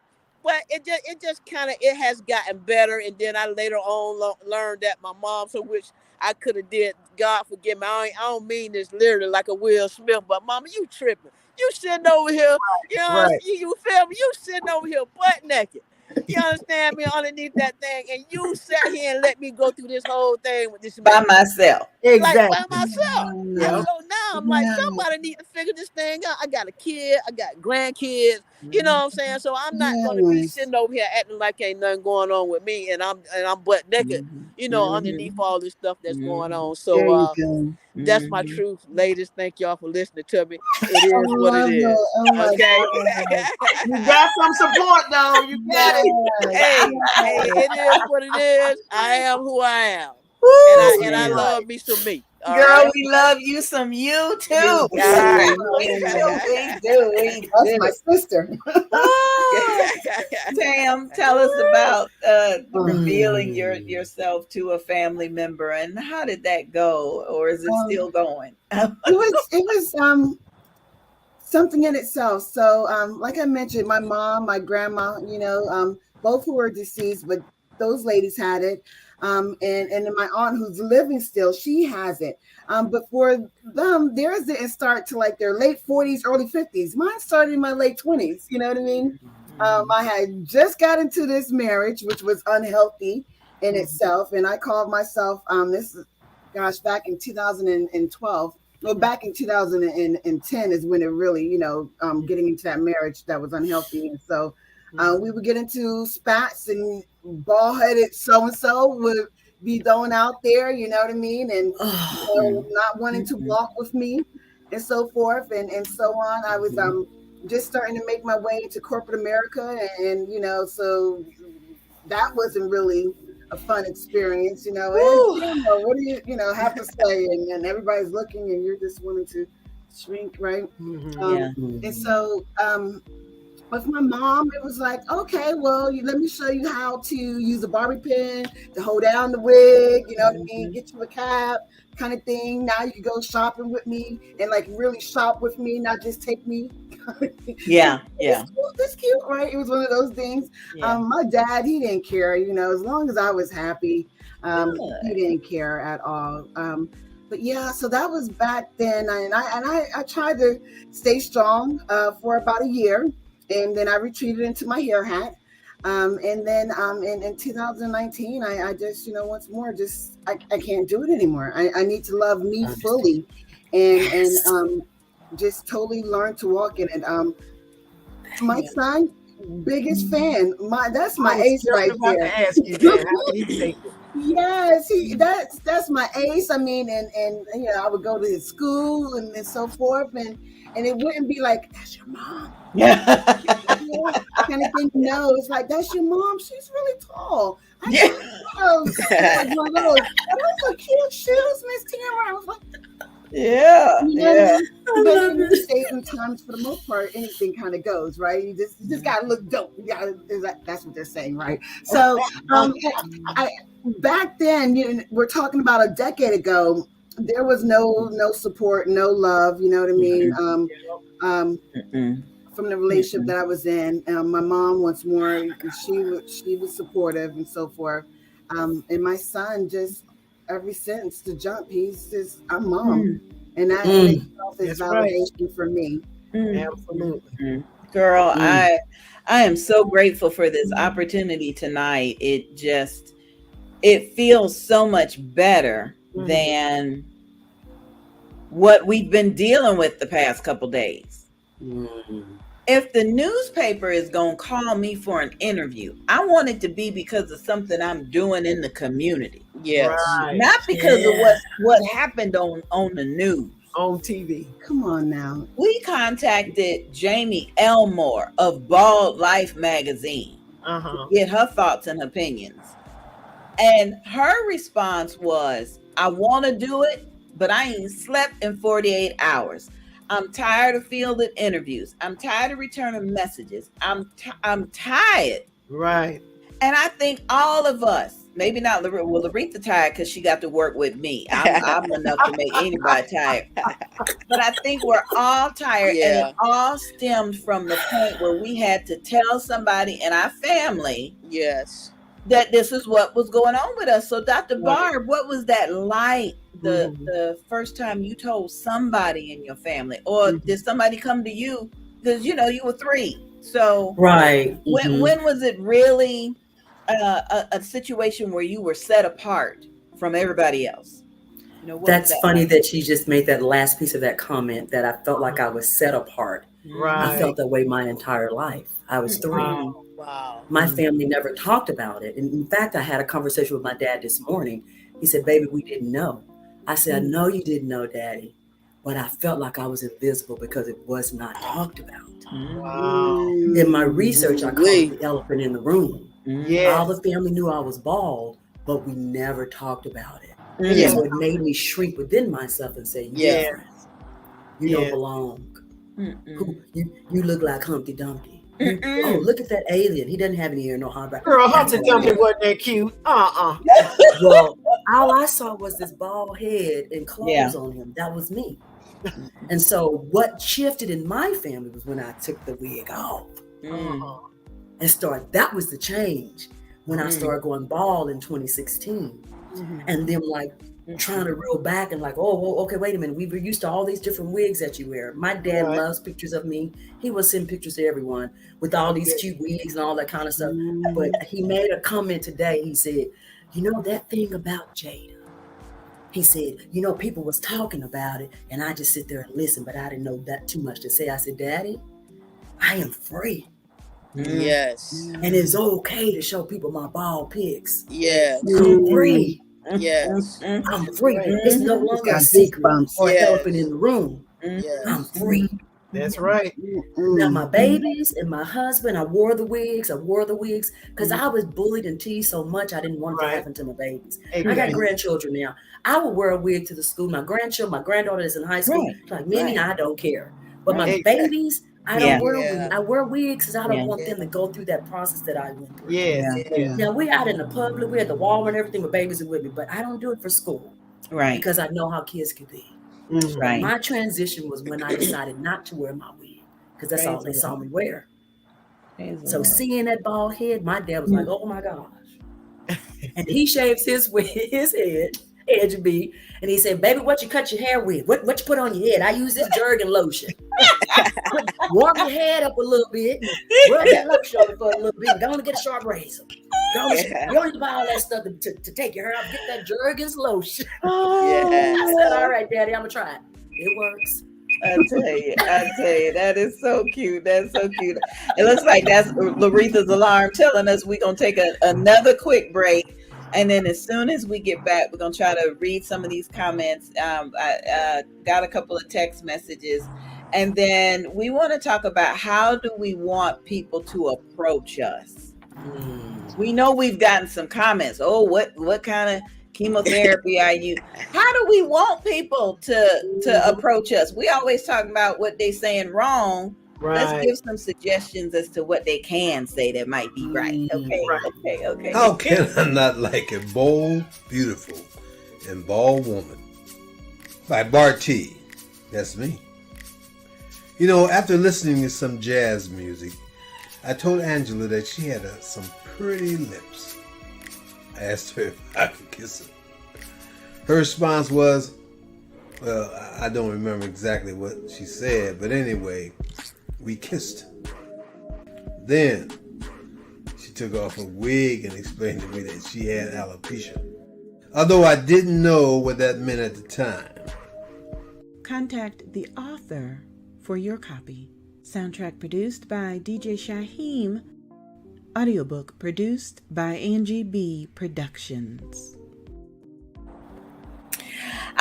it just kind of, it has gotten better. And then I later on learned that my mom, so which I could have did, God forgive me, I don't mean this literally like a Will Smith, but mama, you tripping. You sitting over here, Right. you feel me? You sitting over here butt naked. You understand me, underneath that thing, and you sat here and let me go through this whole thing with this By man, myself. like by Exactly. myself. Yep. So now I'm like, Yeah. somebody need to figure this thing out. I got a kid, I got grandkids, you know Mhm. what I'm saying? So I'm not gonna be Yes. sitting over here acting like ain't nothing going on with me, and I'm butt naked, Mhm. Mhm. underneath all this stuff that's going Mhm. on. There So you go. that's my Mhm. truth, ladies. Thank y'all for listening to me. It I is what it love it. is. Oh my Okay. God. You got some support though. You got it. Yes. Hey, Yes. it is what it is. I am who I am. And Woo! I Man. love me some me. All Girl, right. we love you some you Yes, too. All right. We Yes. do, we do, we That's my do. sister. Oh, Tam, tell us about revealing Um, yourself to a family member, and how did that go, or is it um, still going? it was something in itself. So, like I mentioned, my mom, my grandma, both who are deceased, but those ladies had it. And then my aunt who's living still, she has it. But for them, theirs didn't start to like their late 40s, early 50s. Mine started in my late 20s. You know what I mean? Mhm. I had just got into this marriage, which was unhealthy in Mhm. itself. And I called myself, this is, gosh, back in 2012. Well, back in 2010 is when it really, getting into that marriage that was unhealthy. And so we would get into spats, and ball headed so and so would be thrown out there, you know what I mean? And, Oh. not wanting to Mhm. walk with me and so forth and so on. I was Mhm. just starting to make my way into corporate America. And, so that wasn't really a fun experience, and Woo. what do you have to say? And everybody's looking and you're just wanting to shrink, right? Mhm. Um, Yeah. and so with my mom, it was like, okay, well, let me show you how to use a bobby pin to hold down the wig, you know what I mean? Mhm. Get you a cap kind of thing. Now you can go shopping with me and like really shop with me, not just take me. Yeah. Yeah. That's cute, right? It was one of those things. Yeah. My dad, he didn't care, as long as I was happy, he Good. didn't care at all. But yeah, so that was back then, and I tried to stay strong for about a year, and then I retreated into my hair hat. And then in 2019, I just, once more, just I can't do it anymore. I need to love me fully, and Yes. just totally learn to walk in it. My Yeah. son, biggest fan. That's I my was ace just right about there. to ask you that. How did he take it? Yes, that's my ace. I mean, and I would go to his school and so forth, and it wouldn't be like, that's your mom, yeah, kind of thing. No, it's like, that's your mom. She's really tall. I Yeah. can't those. Like one of those. And those are cute shoes, Miss Tamara. I was like, Yeah. you know what I Yeah. mean? I But love in these it. days and times, for the most part, anything kind of goes, right? You just gotta look dope. You gotta, that's what they're saying, right? So, um, I back then, we're talking about a decade ago. There was no support, no love. You know what I mean? Mm-mm. Um, Mm-mm. from the relationship Mm-mm. that I was in, my mom once more, she was supportive and so forth. And my son just ever since the jump, he's just I'm mom, Mm. and that in Mm. itself is That's right. validation for me. Mm. Absolutely. Mm. Girl, Mm. I am so grateful for this opportunity tonight. It feels so much better than what we've been dealing with the past couple days. Mm. If the newspaper is going to call me for an interview, I want it to be because of something I'm doing in the community. Yes. Right. Not because of what happened on the news. On TV. Come on now. We contacted Jamie Elmore of Bald Life magazine to get her thoughts and opinions. And her response was, I want to do it, but I ain't slept in 48 hours. I'm tired of fielding interviews. I'm tired of returning messages. I'm tired. Right. And I think all of us, maybe not Loretha, well, Loretha tired because she got to work with me. I'm enough to make anybody tired. But I think we're all tired, and it all stemmed from the point where we had to tell somebody in our family Yes. that this is what was going on with us. So Dr. Barb, what was that like the first time you told somebody in your family? Or did somebody come to you? Because you were 3. So right. When was it really a situation where you were set apart from everybody else? That's funny that you just made that last piece of that comment, that I felt like I was set apart. Right. I felt that way my entire life. I was 3. Wow. My family never talked about it. And in fact, I had a conversation with my dad this morning. He said, baby, we didn't know. I said, I know you didn't know, Daddy, but I felt like I was invisible because it was not talked about. Wow. In my research, I called it the elephant in the room. Yes. All the family knew I was bald, but we never talked about it. Yeah. So it made me shrink within myself and say, you don't belong. You look like Humpty Dumpty. Oh, look at that alien. He doesn't have any ear, no heart. Girl, Humpty Dumpty wasn't that cute. Well, all I saw was this bald head and clothes on him. That was me. And so what shifted in my family was when I took the wig off and that was the change when I started going bald in 2016. And them like trying to reel back and like, oh, okay, wait a minute. We were used to all these different wigs that you wear. My dad loves pictures of me. He will send pictures to everyone with all these cute wigs and all that kind of stuff. But he made a comment today. He said, that thing about Jada. He said, people was talking about it and I just sit there and listen, but I didn't know that too much to say. I said, Daddy, I am free. Yes. And it's okay to show people my bald pics. Yes. I'm free. Yes. I'm free. It's no longer a secret or elephant in the room. I'm free. That's right. Now my babies and my husband, I wore the wigs because I was bullied and teased so much I didn't want it to happen to my babies. I got grandchildren now. I would wear a wig to the school. My granddaughter is in high school. Like, Minnie, I don't care. But my babies, I don't wear wigs. I wear wigs because I don't want them to go through that process that I went through. Now we're out in the public, we're at the Walmart and everything, with babies are with me, but I don't do it for school. Right. Because I know how kids can be. Right. My transition was when I decided not to wear my wig because that's all they saw me wear. So seeing that bald head, my dad was like, oh my gosh. And he shaves his head, edge B, and he said, baby, what you cut your hair with? What you put on your head? I use this Jergen lotion. Warm your head up a little bit, rub that lotion on it for a little bit, go on and get a sharp razor. You don't need to buy all that stuff to take your hair out. Get that Jergens lotion. I said, all right, Daddy, I'm gonna try it. It works. I tell you, that is so cute. That's so cute. It looks like that's Loretha's alarm telling us we're gonna take another quick break. And then as soon as we get back, we're going to try to read some of these comments. I got a couple of text messages. And then we want to talk about how do we want people to approach us? We know we've gotten some comments. Oh, what kind of chemotherapy are you? How do we want people to approach us? We always talk about what they're saying wrong. Let's give some suggestions as to what they can say that might be right. Okay. How can I not like a bold, beautiful, and bald woman? By Bart T. That's me. After listening to some jazz music, I told Angela that she had some pretty lips. I asked her if I could kiss her. Her response was, well, I don't remember exactly what she said, but anyway, we kissed. Then she took off her wig and explained to me that she had alopecia, although I didn't know what that meant at the time. Contact the author for your copy. Soundtrack produced by DJ Shaheem. Audiobook produced by Angie B. Productions.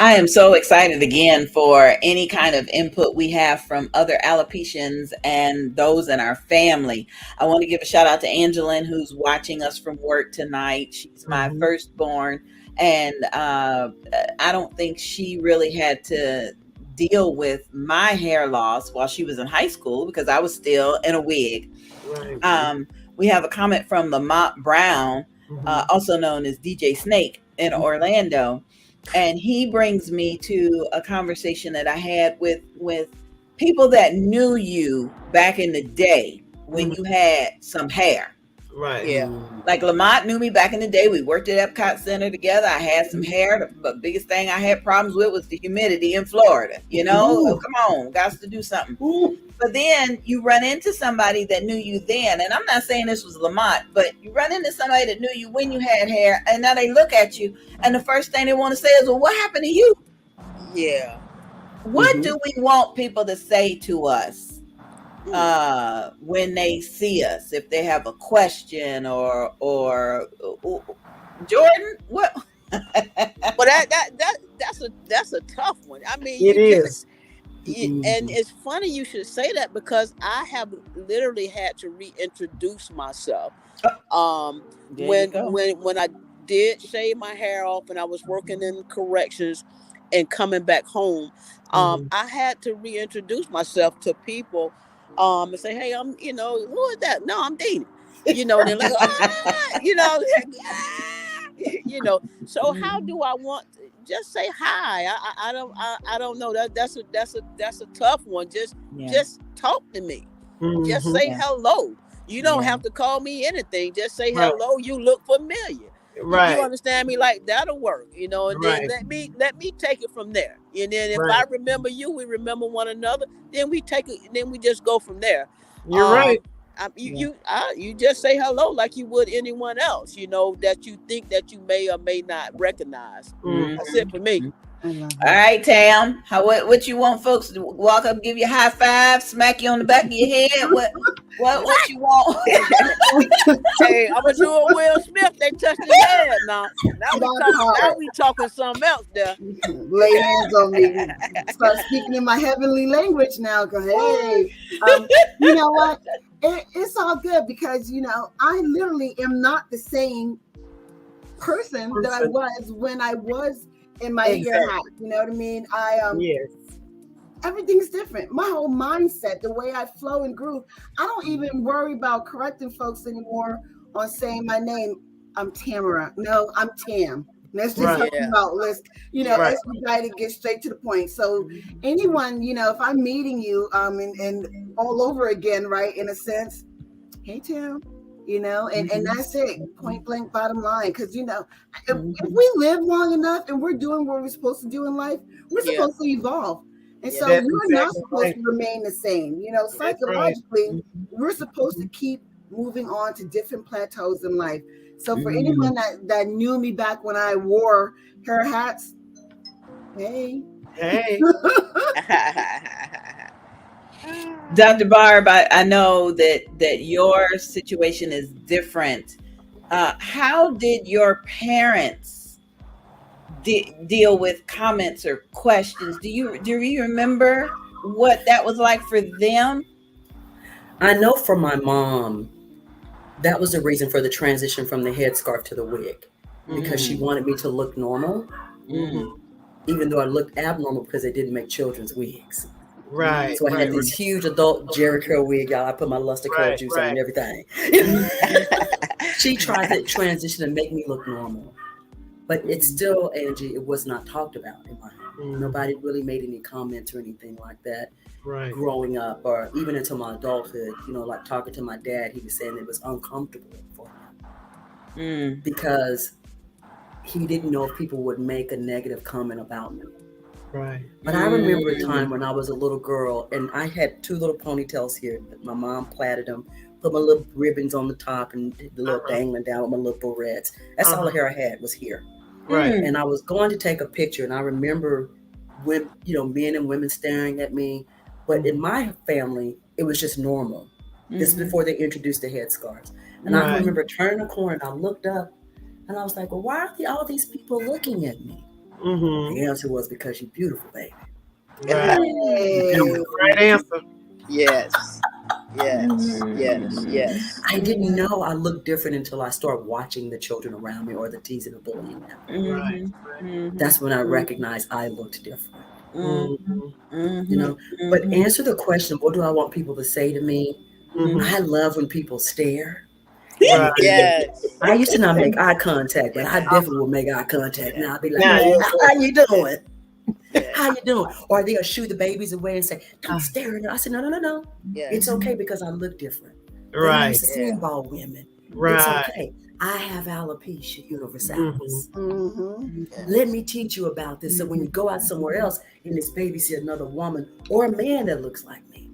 I am so excited again for any kind of input we have from other alopecians and those in our family. I want to give a shout out to Angeline, who's watching us from work tonight. She's my firstborn, and I don't think she really had to deal with my hair loss while she was in high school because I was still in a wig. Right. We have a comment from Lamont Brown, also known as DJ Snake in Orlando. And he brings me to a conversation that I had with people that knew you back in the day when you had some hair. Right. Yeah. Like Lamont knew me back in the day. We worked at Epcot Center together. I had some hair. The biggest thing I had problems with was the humidity in Florida. You know, oh, come on, got to do something. But then you run into somebody that knew you then. And I'm not saying this was Lamont, but you run into somebody that knew you when you had hair. And now they look at you. And the first thing they want to say is, well, what happened to you? Yeah. What do we want people to say to us when they see us, if they have a question or Jordan, what? Well, that's a tough one. I mean, It is. And it's funny you should say that because I have literally had to reintroduce myself. When I did shave my hair off and I was working in corrections and coming back home, I had to reintroduce myself to people and say, hey, I'm, who is that? No, I'm Dina. They're like, so how do I want to just say hi? I don't know. That's a tough one. Just talk to me. Just say hello. You don't have to call me anything. Just say hello. You look familiar. Right. You understand me? Like that'll work, and then let me take it from there. And then if I remember you, we remember one another, then we take it, then we just go from there. You're right. You just say hello like you would anyone else, that you think that you may or may not recognize. That's it for me. All right, Tam. What you want folks to walk up, give you a high five, smack you on the back of your head? What you want? Hey, I'm gonna do a Will Smith. They touched his head now. Now we talking something else there. Lay hands on me. Start speaking in my heavenly language now. Go hey, you know what? It's all good because I literally am not the same person that I was when I was in my hair hat. You know what I mean? Yes. Everything's different. My whole mindset, the way I flow and groove, I don't even worry about correcting folks anymore on saying my name. I'm Tamara. No, I'm Tam. Let's just talk about let's try to get straight to the point. So anyone, if I'm meeting you and all over again, right, in a sense, hey Tam, and that's it, point blank, bottom line. Because if we live long enough and we're doing what we're supposed to do in life, we're supposed to evolve. And so we're not supposed to remain the same. Psychologically, we're supposed to keep moving on to different plateaus in life. So for anyone that knew me back when I wore hair hats, hey. Dr. Barb, I know that your situation is different. How did your parents deal with comments or questions? Do you remember what that was like for them? I know for my mom, that was the reason for the transition from the headscarf to the wig, because she wanted me to look normal, even though I looked abnormal because they didn't make children's wigs. Right. So I had this huge adult Jerry curl wig, y'all. I put my luster curl juice on and everything. She tried to transition and make me look normal. But it's still, Angie, it was not talked about in my home. Nobody really made any comments or anything like that growing up, or even into my adulthood. Like talking to my dad, he was saying it was uncomfortable for him because he didn't know if people would make a negative comment about me. Right. But I remember a time when I was a little girl and I had two little ponytails here. My mom plaited them put my little ribbons on the top and the little dangling down with my little barrettes. That's all the hair I had was here. Right. And I was going to take a picture, and I remember when, men and women staring at me. But in my family, it was just normal. This is before they introduced the headscarves. And I remember turning the corner, and I looked up, and I was like, well, why are all these people looking at me? The answer was, because you're beautiful, baby. Right. Beautiful. Right answer. Yes. Yes. I didn't know I looked different until I started watching the children around me, or the teasing and bullying them. That's when I recognized I looked different. But answer the question, what do I want people to say to me? I love when people stare. Right. Yes. I used to not make eye contact, but I definitely will make eye contact. Now I'll be like, Now you how you doing? Yeah. How you doing? Or they'll shoo the babies away and say, don't stare at them. I said, no. Yes. It's okay, because I look different. Right. I used to see about women. Right. It's okay. I have alopecia universalis. Let me teach you about this. So when you go out somewhere else and this baby see another woman or a man that looks like me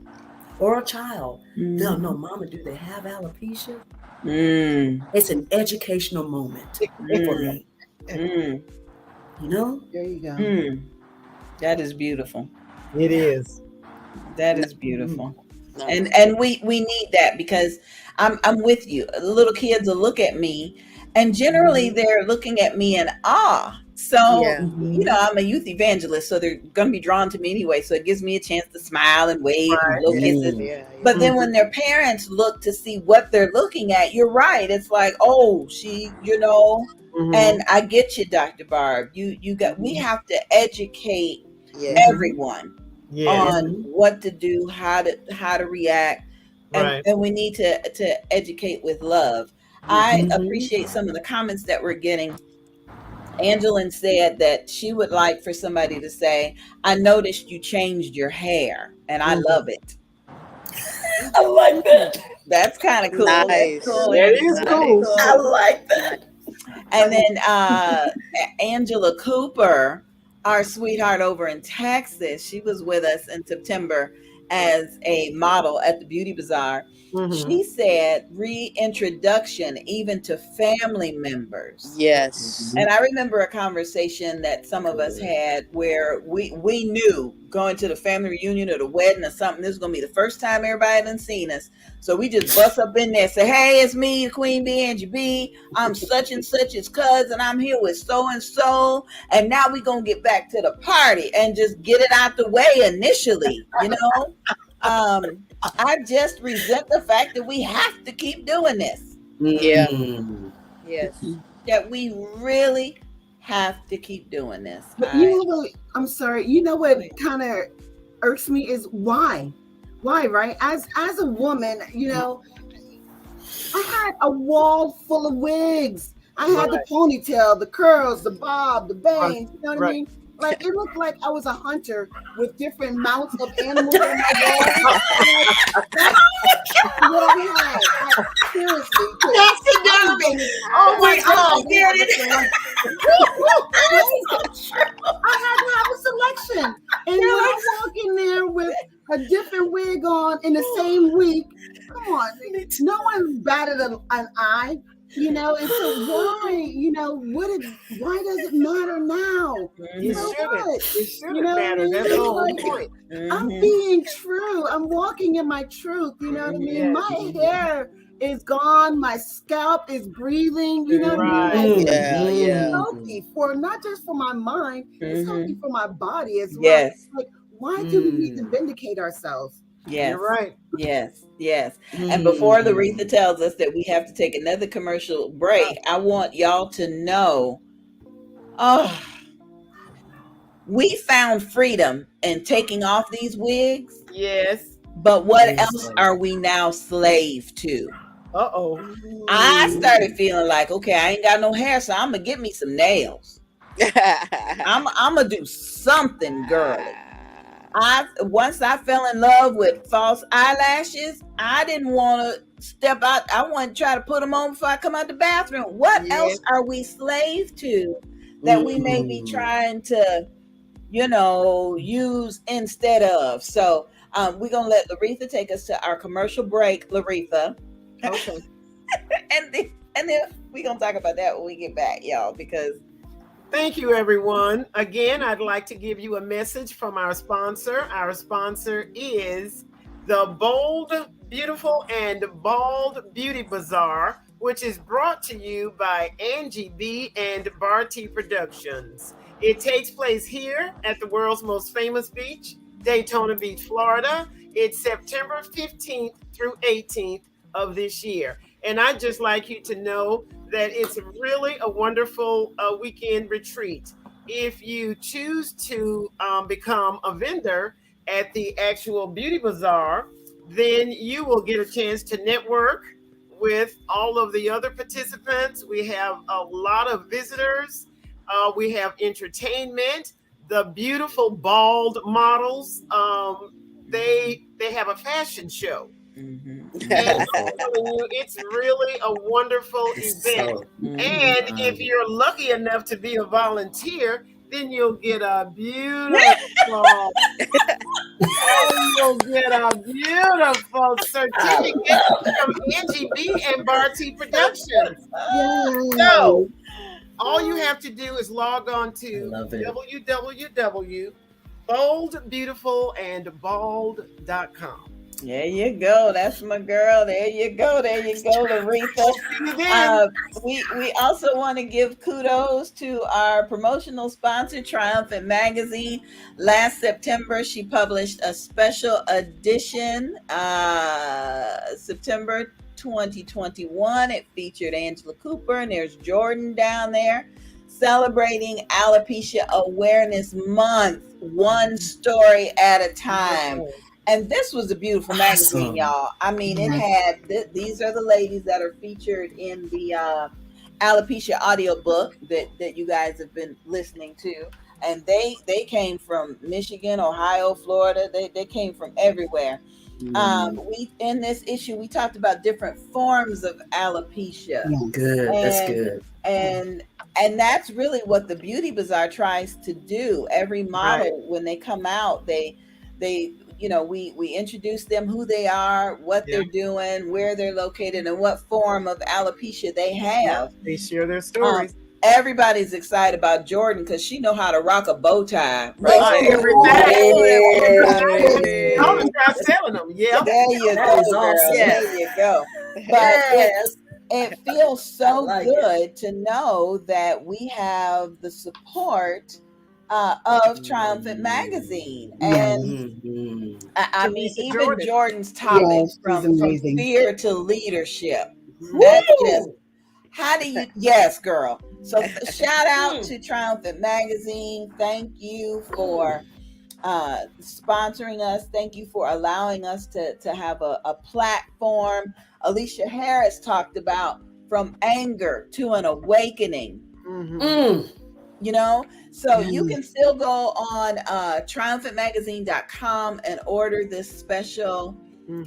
or a child, they'll know, Mama, do they have alopecia? It's an educational moment for me. Mm. There you go. That is beautiful. It is. That is beautiful. No. And we need that, because I'm with you. Little kids will look at me, and generally they're looking at me in awe. So, I'm a youth evangelist, so they're going to be drawn to me anyway. So it gives me a chance to smile and wave and blow kisses. But then when their parents look to see what they're looking at, you're right. It's like, oh, and I get you, Dr. Barb. You got. We have to educate everyone on what to do, how to react, and we need to educate with love. I appreciate some of the comments that we're getting. Angeline said that she would like for somebody to say, I noticed you changed your hair, and I love it. I like that. That's kind of cool. Nice. That's cool. That is cool. I like that. And then Angela Cooper, our sweetheart over in Texas, she was with us in September as a model at the Beauty Bazaar. She said reintroduction even to family members. Yes. And I remember a conversation that some of us had where we knew going to the family reunion or the wedding or something, this was going to be the first time everybody done seen us. So we just bust up in there and say, hey, it's me, Queen B, Angie B. I'm such and such's cousin. I'm here with so-and-so. And now we're going to get back to the party and just get it out the way initially, I just resent the fact that we have to keep doing this. Yeah. Yes. That we really have to keep doing this. But I'm sorry. You know what kind of irks me is why, right? As a woman, I had a wall full of wigs. I had the ponytail, the curls, the bob, the bangs. You know what I mean? Like, it looked like I was a hunter with different mounts of animals in my wall. That's what I had. Like, seriously. That's it, darling. Oh my God. I had to have a selection. And when I walk in there with a different wig on in the same week, come on. No one batted an eye. And so why does it matter now? It shouldn't matter. That's the whole point. I'm being true. I'm walking in my truth. You know what I mean? My hair is gone. My scalp is breathing. You know what I mean? It's healthy for not just for my mind. It's healthy for my body as well. Yes. Like, why do we need to vindicate ourselves? Yes. You're right. Yes. And before Loretha tells us that we have to take another commercial break, I want y'all to know, we found freedom in taking off these wigs. Yes. But what else are we now slave to? I started feeling like, okay, I ain't got no hair, so I'm gonna get me some nails. I'm gonna do something girly. Once I fell in love with false eyelashes, I didn't want to step out. I want to try to put them on before I come out the bathroom. What else are we slave to that we may be trying to, use instead of? So we're going to let Loretha take us to our commercial break. Loretha. Okay. and then we're gonna talk about that when we get back, y'all, because Thank you, everyone. Again, I'd like to give you a message from our sponsor. Our sponsor is the Bold, Beautiful, and Bald Beauty Bazaar, which is brought to you by Angie B and Barty Productions. It takes place here at the world's most famous beach, Daytona Beach, Florida. It's September 15th through 18th of this year. And I'd just like you to know that it's really a wonderful weekend retreat. If you choose to become a vendor at the actual beauty bazaar, then you will get a chance to network with all of the other participants. We have a lot of visitors. We have entertainment. The beautiful bald models. They have a fashion show. And I'm telling you, it's really a wonderful event. And if you're lucky enough to be a volunteer, then you'll get a beautiful certificate from Angie B and Barty Productions. So all you have to do is log on to www.boldbeautifulandbald.com. There you go. That's my girl. There you go. There you go, Loretha. We also want to give kudos to our promotional sponsor, Triumphant Magazine. Last September, she published a special edition, September 2021. It featured Angela Cooper, and there's Jordan down there, celebrating Alopecia Awareness Month, one story at a time. And this was a beautiful magazine, y'all. I mean, it had, these are the ladies that are featured in the Alopecia audiobook that you guys have been listening to. And they came from Michigan, Ohio, Florida. They came from everywhere. We in this issue, we talked about different forms of alopecia. Good. That's good. And that's really what the Beauty Bazaar tries to do. Every model, when they come out, they you know, we introduce them, who they are, what they're doing, where they're located, and what form of alopecia they have. They share their stories. Everybody's excited about Jordan because she know how to rock a bow tie. Right? I'm telling them. Yeah. There you go. Awesome. There you go. But it feels so good to know that we have the support of Triumphant Magazine. And I mean, even Jordan's topic from fear to leadership. That's just, how do you, yes, girl. So shout out to Triumphant Magazine. Thank you for sponsoring us. Thank you for allowing us to have a platform. Alicia Harris talked about from anger to an awakening. You know, so you can still go on triumphantmagazine.com and order this special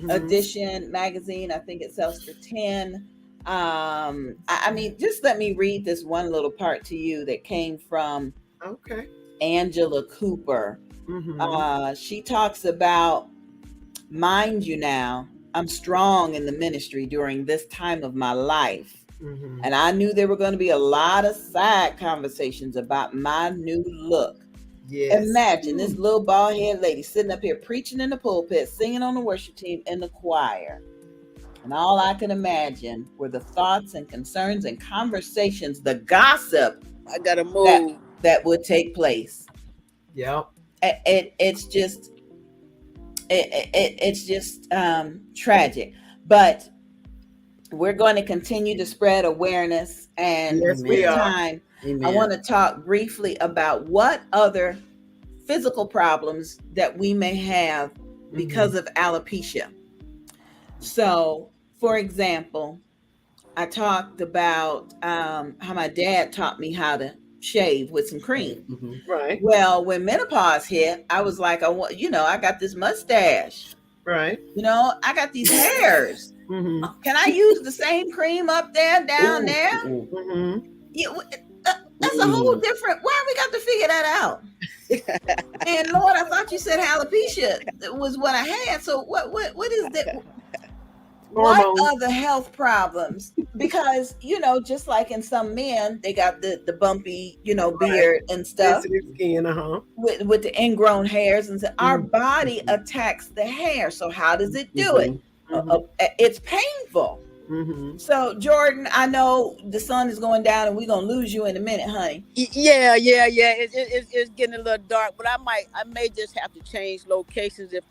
edition magazine. I think it sells for $10. I mean, just let me read this one little part to you that came from Angela Cooper. She talks about, mind you now, I'm strong in the ministry during this time of my life. And I knew there were going to be a lot of side conversations about my new look. Imagine this little bald-headed lady sitting up here preaching in the pulpit, singing on the worship team in the choir. And all I can imagine were the thoughts and concerns and conversations, the gossip I gotta move that would take place. It's just tragic. But we're going to continue to spread awareness. And this time, I want to talk briefly about what other physical problems that we may have because of alopecia. So, for example, I talked about how my dad taught me how to shave with some cream. Well, when menopause hit, I was like, I got this mustache. I got these hairs. Can I use the same cream up there, down there? That's a whole different. Why we got to figure that out? And Lord, I thought you said alopecia was what I had. So what is that? what Hormones. are the health problems? Because, just like in some men, they got the bumpy, Right. beard and stuff Sensitive skin. Uh-huh. with the ingrown hairs, and so our body Mhm. attacks the hair. So how does it do it? Mhm. It's painful. Mm-hmm. So Jordan, I know the sun is going down, and we're gonna lose you in a minute, honey. Yeah. It's getting a little dark, but I may just have to change locations if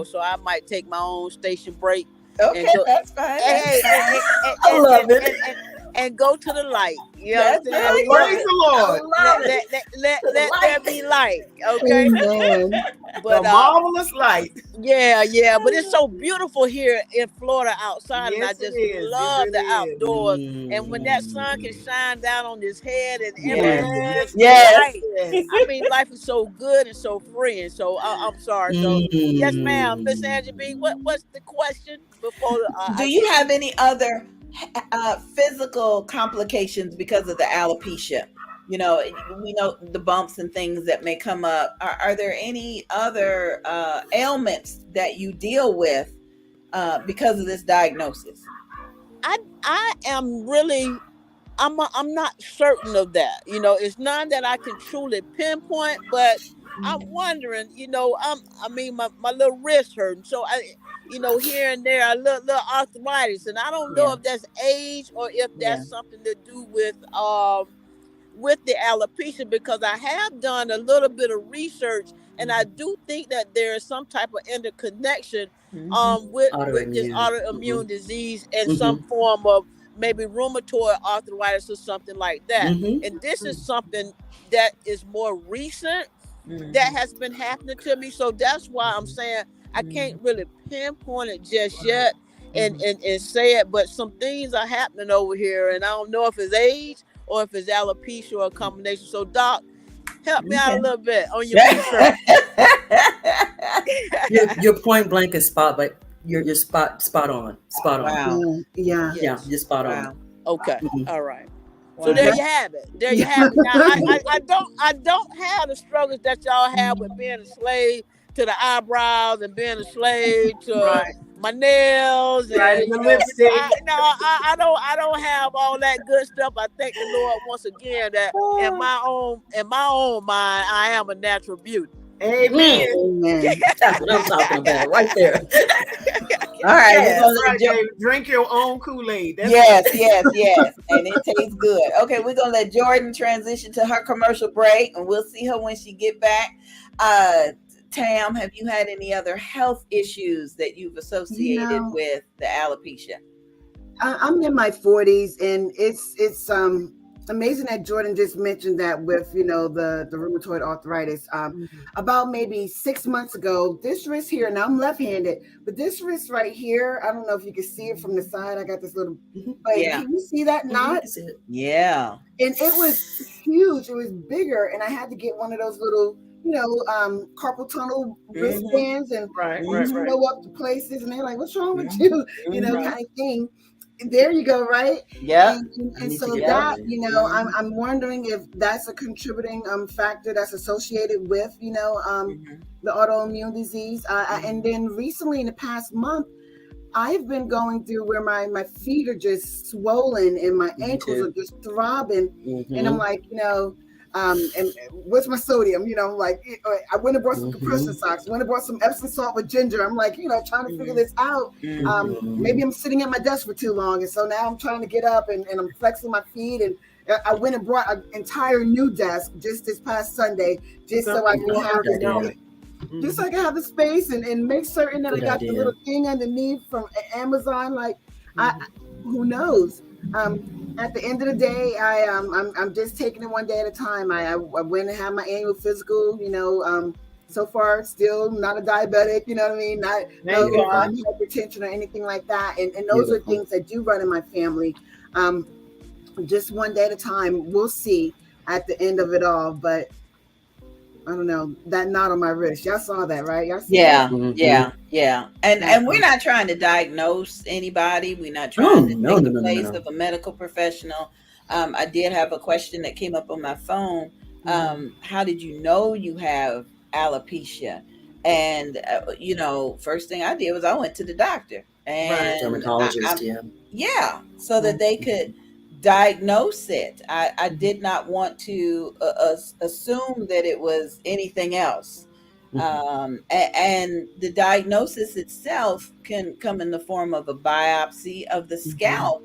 so I might take my own station break and Okay, go. that's fine. That's Hey, fine. I love it. and go to the light. You That's understand? right. Praise the Lord. I love it. Let there be light. Okay. Amen. But The marvelous light. yeah, but it's so beautiful here in Florida outside, and I Yes, it just is. It love the really is. outdoors. And when that sun can shine down on his head and Yes. everything is just Yes. right, Yes. I mean, life is so good and so free. And so I'm sorry. So yes, ma'am, Miss Angie B. What's the question before Do I you get have any other physical complications because of the alopecia? We know the bumps and things that may come up. Are there any other ailments that you deal with because of this diagnosis? I am really I'm not certain of that. It's none that I can truly pinpoint, but I'm wondering, I mean, my little wrist hurting. So here and there, a little arthritis. And I don't know Yeah. if that's age or if Yeah. that's something to do with the alopecia, because I have done a little bit of research, and I do think that there is some type of interconnection with this Autoimmune. autoimmune disease and some Mhm. form of maybe rheumatoid arthritis or something like that. Mhm. And this is something that is more recent that has been happening to me. So that's why I'm saying I can't really pinpoint it just yet and say it, but some things are happening over here, and I don't know if it's age or if it's alopecia or a combination. So Doc, help me out a little bit on your research. Your point blank is spot, but you're spot on. Spot on. Wow. Yeah. Yeah, Yes. you're spot on. Wow. Okay. Mhm. All right. Wow. So there you have it. There you have it. Now I don't have the struggles that y'all have with being a slave to the eyebrows and being a slave to Right. my nails Right. and The lipstick. I don't have all that good stuff. I thank the Lord once again that in my own mind I am a natural beauty. Amen. Amen. That's what I'm talking about right there. All right. Yes, We're gonna that's right, baby. Drink your own Kool-Aid. That's yes, and it tastes good. Okay, we're gonna let Jordan transition to her commercial break, and we'll see her when she get back. Tam, have you had any other health issues that you've associated with the alopecia? I'm in my 40s, and it's amazing that Jordan just mentioned that with the rheumatoid arthritis. About maybe 6 months ago, this wrist here, and I'm left-handed, but this wrist right here, I don't know if you can see it from the side. I got this little, but can you see that knot? Yeah. And it was huge. It was bigger, and I had to get one of those little, carpal tunnel wristbands and go up to places, and they're like, "What's wrong with you?" Kind of thing. And there you go, right? Yeah. And so that, I'm wondering if that's a contributing factor that's associated with, the autoimmune disease. And then recently, in the past month, I've been going through where my feet are just swollen and my ankles are just throbbing, and I'm like, and what's my sodium? I went and brought some compression socks. Went and brought some Epsom salt with ginger. I'm like, trying to figure this out. Maybe I'm sitting at my desk for too long, and so now I'm trying to get up and I'm flexing my feet. And I went and brought an entire new desk just this past Sunday, just so I can have just so I can have the space and make certain that I got the little thing underneath from Amazon. Like, who knows? At the end of the day, I'm just taking it one day at a time. I went and had my annual physical. So far still not a diabetic. You know what I mean? Not hypertension or anything like that. And those are things that do run in my family. Just one day at a time. We'll see at the end of it all, but. I don't know, that knot on my wrist. Y'all saw that, right? Y'all see that? Yeah. And we're not trying to diagnose anybody. We're not trying to take the place of a medical professional. I did have a question that came up on my phone. How did you know you have alopecia? And first thing I did was I went to the doctor. and dermatologist, so that they could diagnose it. I did not want to assume that it was anything else. And the diagnosis itself can come in the form of a biopsy of the scalp,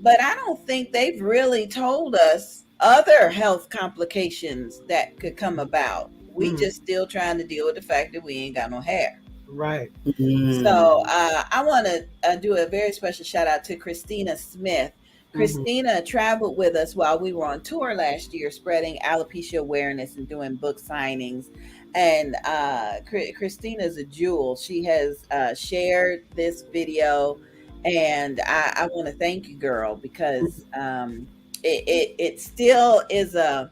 but I don't think they've really told us other health complications that could come about. We just still trying to deal with the fact that we ain't got no hair. Right. So I want to do a very special shout out to Christina Smith. Christina traveled with us while we were on tour last year, spreading alopecia awareness and doing book signings. And Christina's a jewel. She has shared this video, and I want to thank you, girl, because it still is a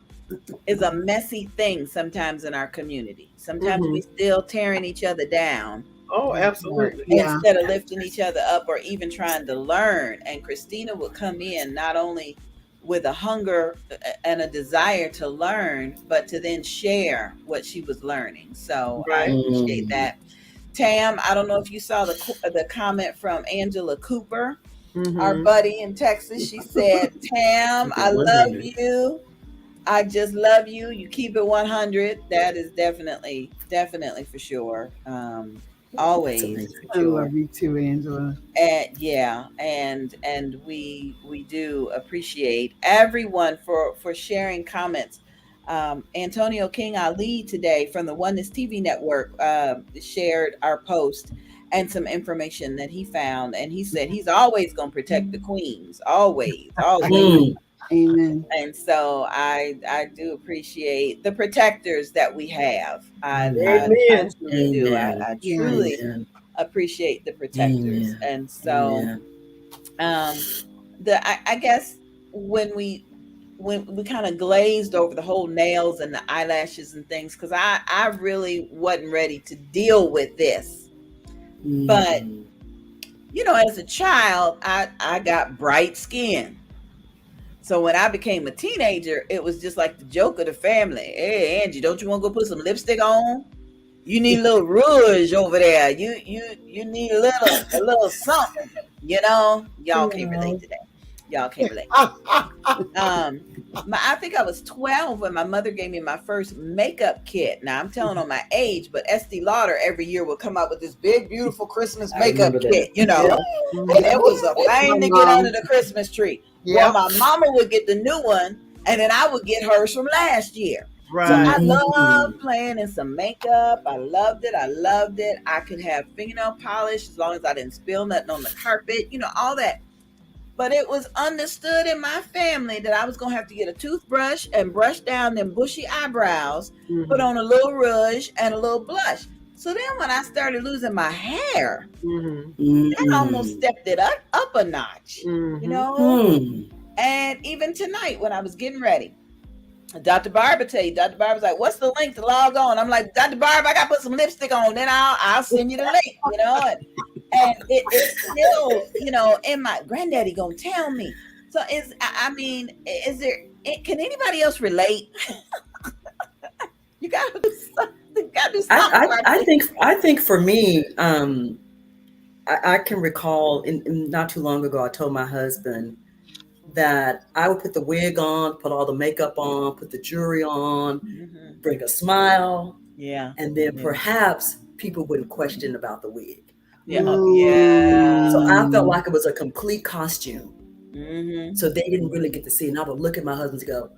messy thing sometimes in our community. Sometimes we still tearing each other down. Oh, absolutely. Instead of lifting each other up or even trying to learn. And Christina would come in not only with a hunger and a desire to learn, but to then share what she was learning. So I appreciate that. Tam, I don't know if you saw the comment from Angela Cooper, our buddy in Texas. She said, Tam, I love you. I just love you. You keep it 100. That is definitely for sure. Always. I love you too, Angela. And we do appreciate everyone for sharing comments. Antonio King Ali today from the Oneness TV network shared our post and some information that he found, and he said he's always going to protect the queens, always. Amen. And so I do appreciate the protectors that we have. I truly do. I truly appreciate the protectors. And so I guess when we kind of glazed over the whole nails and the eyelashes and things, because I really wasn't ready to deal with this. But as a child, I got bright skin. So when I became a teenager, it was just like the joke of the family. Hey, Angie, don't you want to go put some lipstick on? You need a little rouge over there. You need a little something. Y'all can't relate to that. Y'all can't relate. I think I was 12 when my mother gave me my first makeup kit. Now I'm telling on my age, but Estee Lauder every year would come out with this big, beautiful Christmas makeup kit. And it was a thing to get under the Christmas tree. Well, my mama would get the new one, and then I would get hers from last year. Right. So I loved playing in some makeup. I loved it. I could have fingernail polish as long as I didn't spill nothing on the carpet, all that. But it was understood in my family that I was going to have to get a toothbrush and brush down them bushy eyebrows, put on a little rouge and a little blush. So then when I started losing my hair, that almost stepped it up a notch, And even tonight when I was getting ready, Dr. Barb would tell you, Dr. Barb was like, what's the link to log on? I'm like, Dr. Barb, I got to put some lipstick on. Then I'll send you the link, And it's still, in my granddaddy gonna tell me. So is there? Can anybody else relate? You gotta do something. I think for me, I can recall in not too long ago, I told my husband that I would put the wig on, put all the makeup on, put the jewelry on, bring a smile, and then perhaps people wouldn't question about the wig. Yeah. So I felt like it was a complete costume. So they didn't really get to see. And I would look at my husband and go,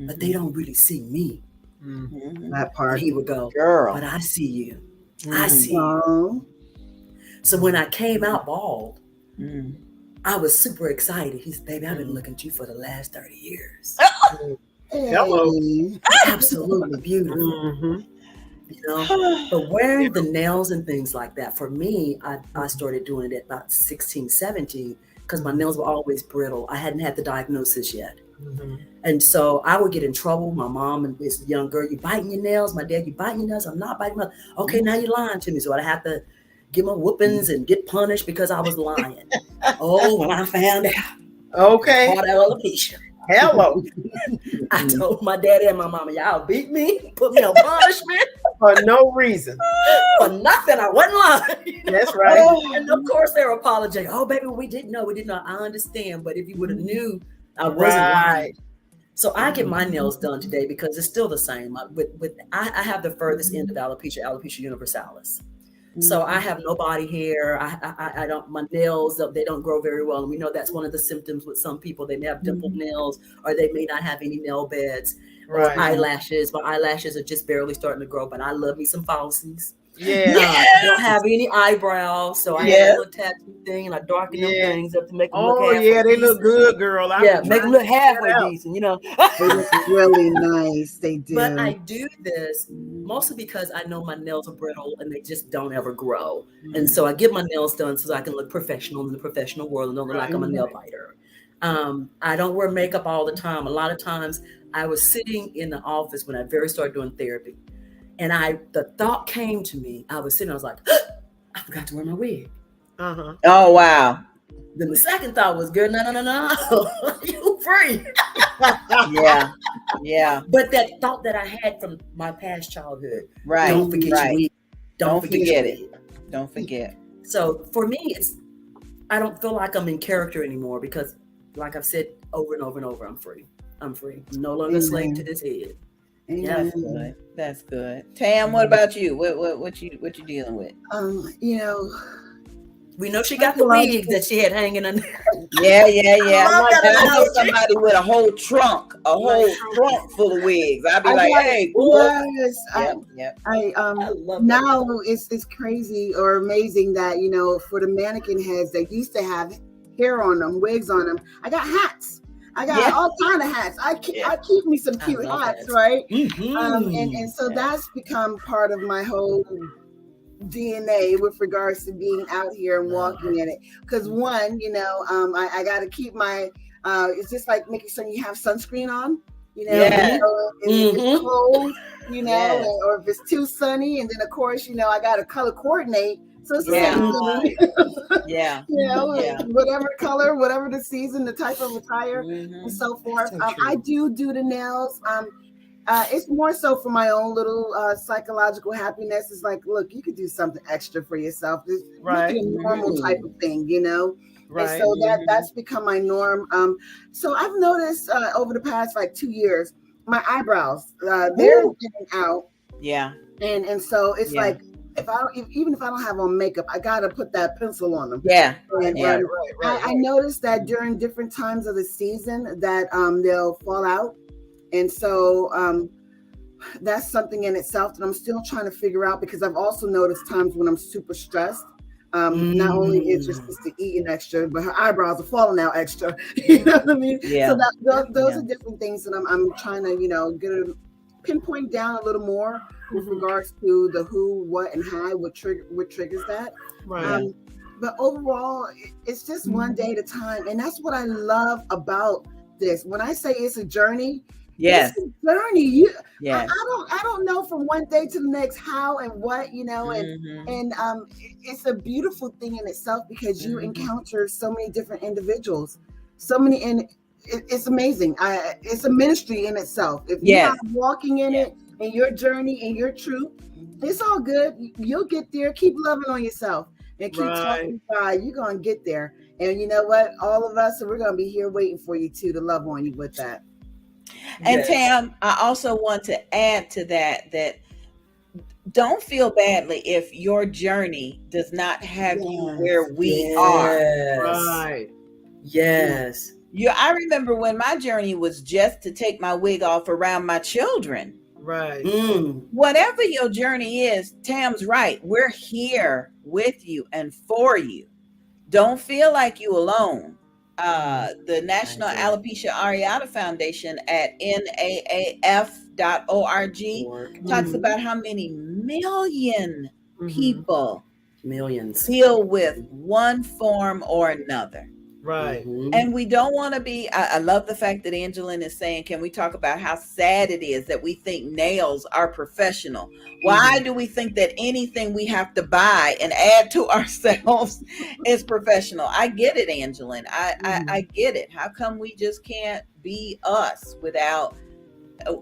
but they don't really see me. That part. And he would go, girl, but I see you. I see you. So when I came out bald, I was super excited. He said, baby, I've been looking at you for the last 30 years. Hello. Absolutely beautiful. But wearing the nails and things like that, for me, I started doing it at about 16, 17, because my nails were always brittle. I hadn't had the diagnosis yet. And so I would get in trouble. My mom and this young girl, you biting your nails? My dad, you biting your nails? I'm not biting my nails. Okay, now you're lying to me. So I'd have to give my whoopings and get punished because I was lying. When I found out. Okay. I had alopecia. Hello. I told my daddy and my mama, y'all beat me, put me on punishment. for no reason. For nothing. I wasn't lying. That's right. And of course they're apologizing. Oh, baby, we didn't know. We didn't know. I understand. But if you would have knew, I wasn't lying. So I get my nails done today because it's still the same. I have the furthest end of alopecia universalis. So I have no body hair. I don't, my nails, they don't grow very well. And we know that's one of the symptoms with some people. They may have dimpled nails, or they may not have any nail beds. Or eyelashes. My eyelashes are just barely starting to grow, but I love me some falsies. Yeah. I don't have any eyebrows, so I have a little tattoo thing, and I darken them things up to make them look halfway they decent. look good, girl. Make them look halfway decent, They look really nice. They do. But I do this mostly because I know my nails are brittle and they just don't ever grow. And so I get my nails done so I can look professional in the professional world and don't look like I'm a nail biter. I don't wear makeup all the time. A lot of times I was sitting in the office when I very started doing therapy. And the thought came to me. I was sitting, I was like, I forgot to wear my wig. Oh, wow. Then the second thought was, girl, no. You free. Yeah. But that thought that I had from my past childhood. Right. Don't forget your wig. Don't forget it. Don't forget. So for me, I don't feel like I'm in character anymore because, like I've said over and over and over, I'm free. I'm no longer a slave to this head. That's good. That's good. Tam, what about you? What you dealing with? We know she got the wigs that she had hanging on there. Yeah. I know somebody with a whole trunk full of wigs. I'd be like, hey, now it's crazy or amazing that for the mannequin heads that used to have hair on them, wigs on them. I got hats. I got all kind of hats. I keep me some cute hats, right? And so that's become part of my whole DNA with regards to being out here and walking in it. Because one, I got to keep my. It's just like making sure you have sunscreen on. If it's cold, or if it's too sunny, and then of course, I got to color coordinate. So it's whatever color, whatever the season, the type of attire, and so forth. I do the nails. It's more so for my own little psychological happiness. It's like, look, you could do something extra for yourself. Just make it a normal type of thing, Right. And so that's become my norm. So I've noticed over the past 2 years, my eyebrows they're getting out. Yeah. And so it's like, even if I don't have on makeup, I gotta put that pencil on them. Yeah. I noticed that during different times of the season that they'll fall out, and so that's something in itself that I'm still trying to figure out, because I've also noticed times when I'm super stressed. Not only is just to eating extra, but her eyebrows are falling out extra. You know what I mean? Yeah. So those are different things that I'm trying to get a pinpoint down a little more with regards to the who, what, and how, what triggers that. Right. But overall, it's just one day at a time, and that's what I love about this. When I say it's a journey, it's a journey. I don't know from one day to the next how and what, and it's a beautiful thing in itself, because you encounter so many different individuals, and it's amazing. It's a ministry in itself. If you're not walking in it and your journey and your truth, it's all good. You'll get there. Keep loving on yourself and keep talking to God. You're gonna get there. And you know what? All of us, we're gonna be here waiting for you too, to love on you with that. And Tam, I also want to add to that don't feel badly if your journey does not have you where we are. Right. Yes. I remember when my journey was just to take my wig off around my children. Right. Whatever your journey is, Tam's right. We're here with you and for you. Don't feel like you alone. The National Alopecia Areata Foundation at naaf.org talks about how many million people deal with one form or another. Right. And we don't want to be, I love the fact that Angeline is saying, can we talk about how sad it is that we think nails are professional? Why do we think that anything we have to buy and add to ourselves is professional? I get it, Angeline. I get it. How come we just can't be us without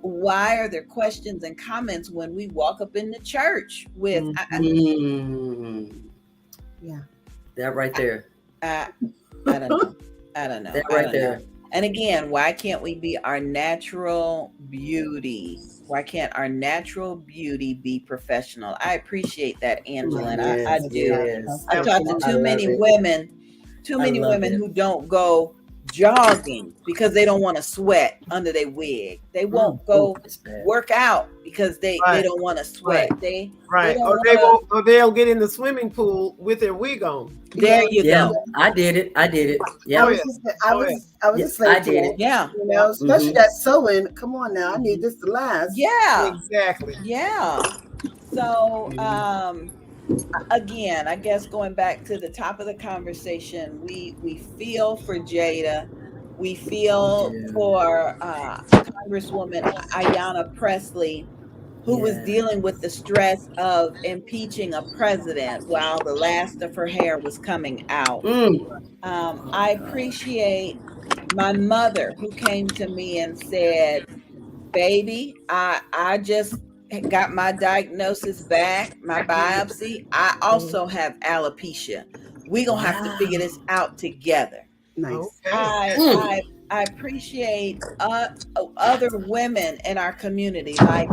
why are there questions and comments when we walk up in the church with Yeah. That right there. I don't know. I don't know. That right there. And again, why can't we be our natural beauty? Why can't our natural beauty be professional? I appreciate that, Angela, and I do. Yes. I've talked to too many women who don't go jogging because they don't want to sweat under their wig. They won't go work out because they don't want to sweat. They or they'll get in the swimming pool with their wig on. There you go. I did it. Yeah. I was a slave to it. Yeah. You know, especially that sewing. Come on now, I need this to last. Yeah. Exactly. Yeah. So again, I guess going back to the top of the conversation, we feel for Jada. We feel for Congresswoman Ayanna Pressley, who was dealing with the stress of impeaching a president while the last of her hair was coming out. I appreciate my mother, who came to me and said, baby, I just got my diagnosis back, my biopsy. I also have alopecia. We're going to have to figure this out together. Nice. I appreciate other women in our community, like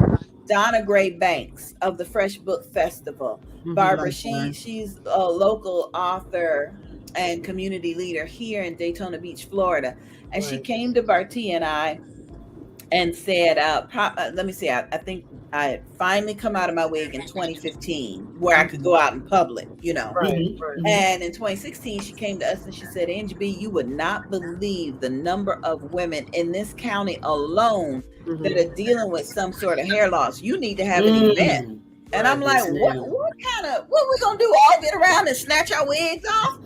Donna Gray Banks of the Fresh Book Festival. Barbara, she's a local author and community leader here in Daytona Beach, Florida. And she came to Bartia and I and said, let me see, I think I had finally come out of my wig in 2015 where I could go out in public, you know. And in 2016, she came to us and she said, Angie B, you would not believe the number of women in this county alone that are dealing with some sort of hair loss. You need to have an event. And I'm like, what we gonna do? All get around and snatch our wigs off?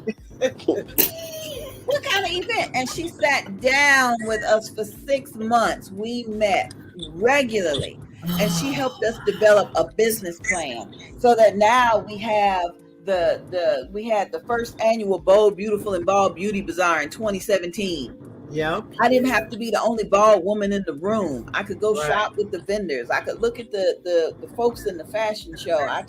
What kind of event? And she sat down with us for 6 months. We met regularly, and she helped us develop a business plan so that now we have we had the first annual Bold, Beautiful, and Bald Beauty Bazaar in 2017. Yeah. I didn't have to be the only bald woman in the room. I could go shop with the vendors. I could look at the folks in the fashion show. I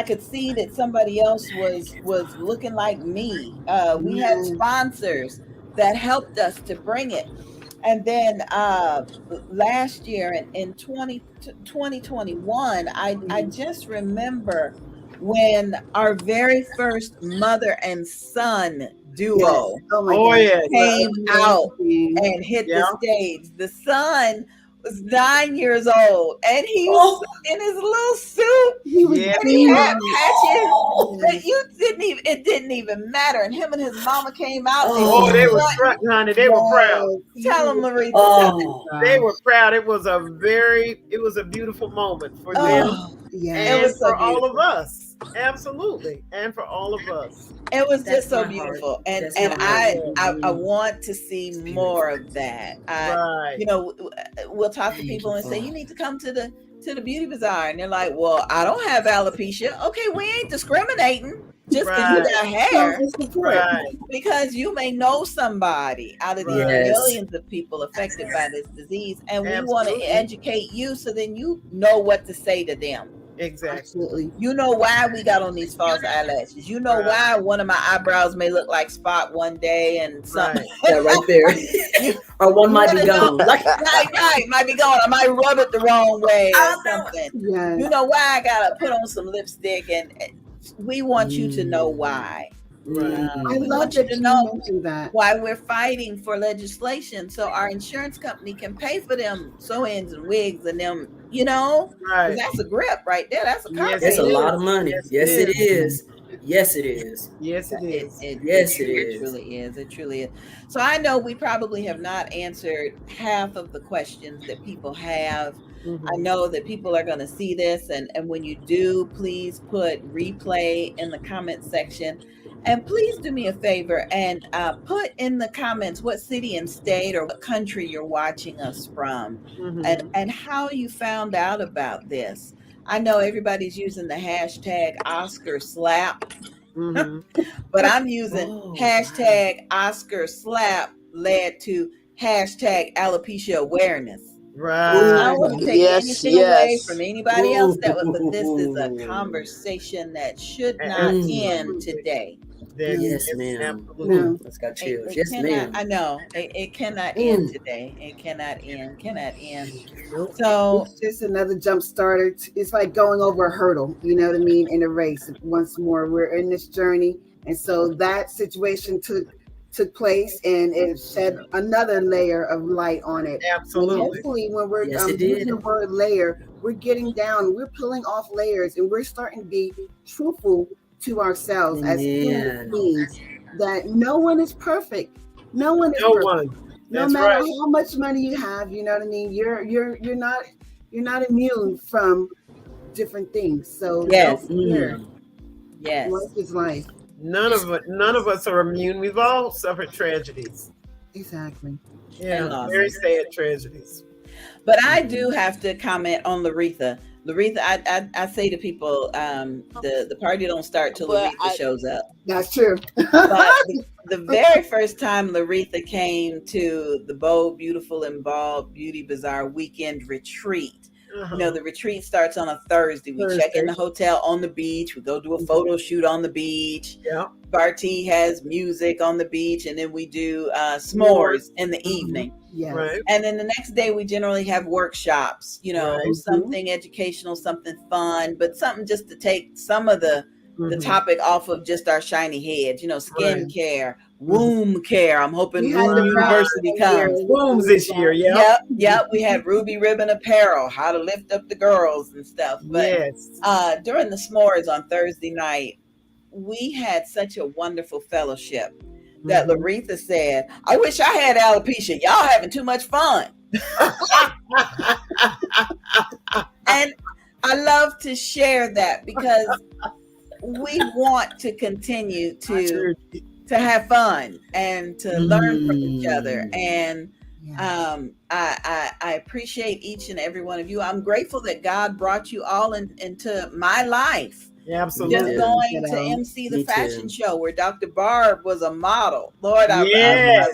could see that somebody else was looking like me. We had sponsors that helped us to bring it. And then last year in 2021, I just remember when our very first mother and son duo came out and hit the stage. The son was 9 years old, and he was in his little suit. And he had patches. It didn't even matter. And him and his mama came out. They were proud, honey. They were proud. Tell them, Loretha. They were proud. It was a beautiful moment for them. And it was for all of us. Absolutely. And for all of us. It was just so beautiful. And I want to see more of that. You know, we'll talk to people and say, you need to come to the beauty bazaar. And they're like, well, I don't have alopecia. Okay, we ain't discriminating. Just because you got hair. Because you may know somebody out of these millions of people affected by this disease. And we want to educate you so then you know what to say to them. Exactly. Absolutely. You know why we got on these false eyelashes. You know why one of my eyebrows may look like Spot one day and something. Right there. Or one might be gone. Right, might be gone. I might rub it the wrong way or something. Yes. You know why I gotta put on some lipstick, and we want you to know why. I love that you mentioned that. Why we're fighting for legislation so our insurance company can pay for them sew-ins and wigs and them, you know, that's a grip right there. That's a contract. That's a lot of money. Yes, it is. Yes, it is. Yes, it is. It truly is. It truly is. So I know we probably have not answered half of the questions that people have. I know that people are going to see this, and when you do, please put replay in the comment section. And please do me a favor and put in the comments what city and state or what country you're watching us from, and how you found out about this. I know everybody's using the hashtag Oscar slap, but I'm using hashtag Oscar slap led to hashtag alopecia awareness. Right. I don't want to take Yes, anything away from yes. anybody else but this is a conversation that should not end Absolutely. today. Yes, It's ma'am. absolutely. That's got It, chills. it Yes, cannot. ma'am. I know it cannot end today. It cannot end. Cannot end. Nope. So It's just another jump starter. It's like going over a hurdle, you know what I mean, in a race. Once more, we're in this journey, and so that situation took place, and it shed another layer of light on it. And Absolutely. hopefully, when we're Yes, it using did. the word layer, we're getting down, we're pulling off layers, and we're starting to be truthful to ourselves as human Amen. beings. That no one is perfect. No one is No perfect. one. No That's matter right. how much money you have, you know what I mean. You're not immune from different things. So yes, life yes. is life. None of us are immune. We've all suffered tragedies. Exactly. Yeah, loss. very sad tragedies. But I do have to comment on Loretha. Loretha, I say to people, the party don't start till But Loretha shows up. That's true. But the very first time Loretha came to the Bold, Beautiful, and Bald Beauty Bazaar weekend retreat, you know, the retreat starts on a Thursday. We check in the hotel on the beach. We go do a photo shoot on the beach. Yeah. Barty has music on the beach, and then we do s'mores in the evening. Yes. Right. And then the next day, we generally have workshops, you know, Right. something educational, something fun, but something just to take some of the topic off of just our shiny heads, you know, skin care, womb care. I'm hoping We had Womb the University comes. Booms this year. Yeah. Yep. We had Ruby Ribbon Apparel, how to lift up the girls and stuff. But Yes. during the s'mores on Thursday night, we had such a wonderful fellowship that Loretha said, I wish I had alopecia. Y'all having too much fun. And I love to share that because we want to continue to have fun and to learn from each other. And I appreciate each and every one of you. I'm grateful that God brought you all into my life. Yeah, absolutely. Just going to MC the fashion show where Dr. Barb was a model. Lord, yes.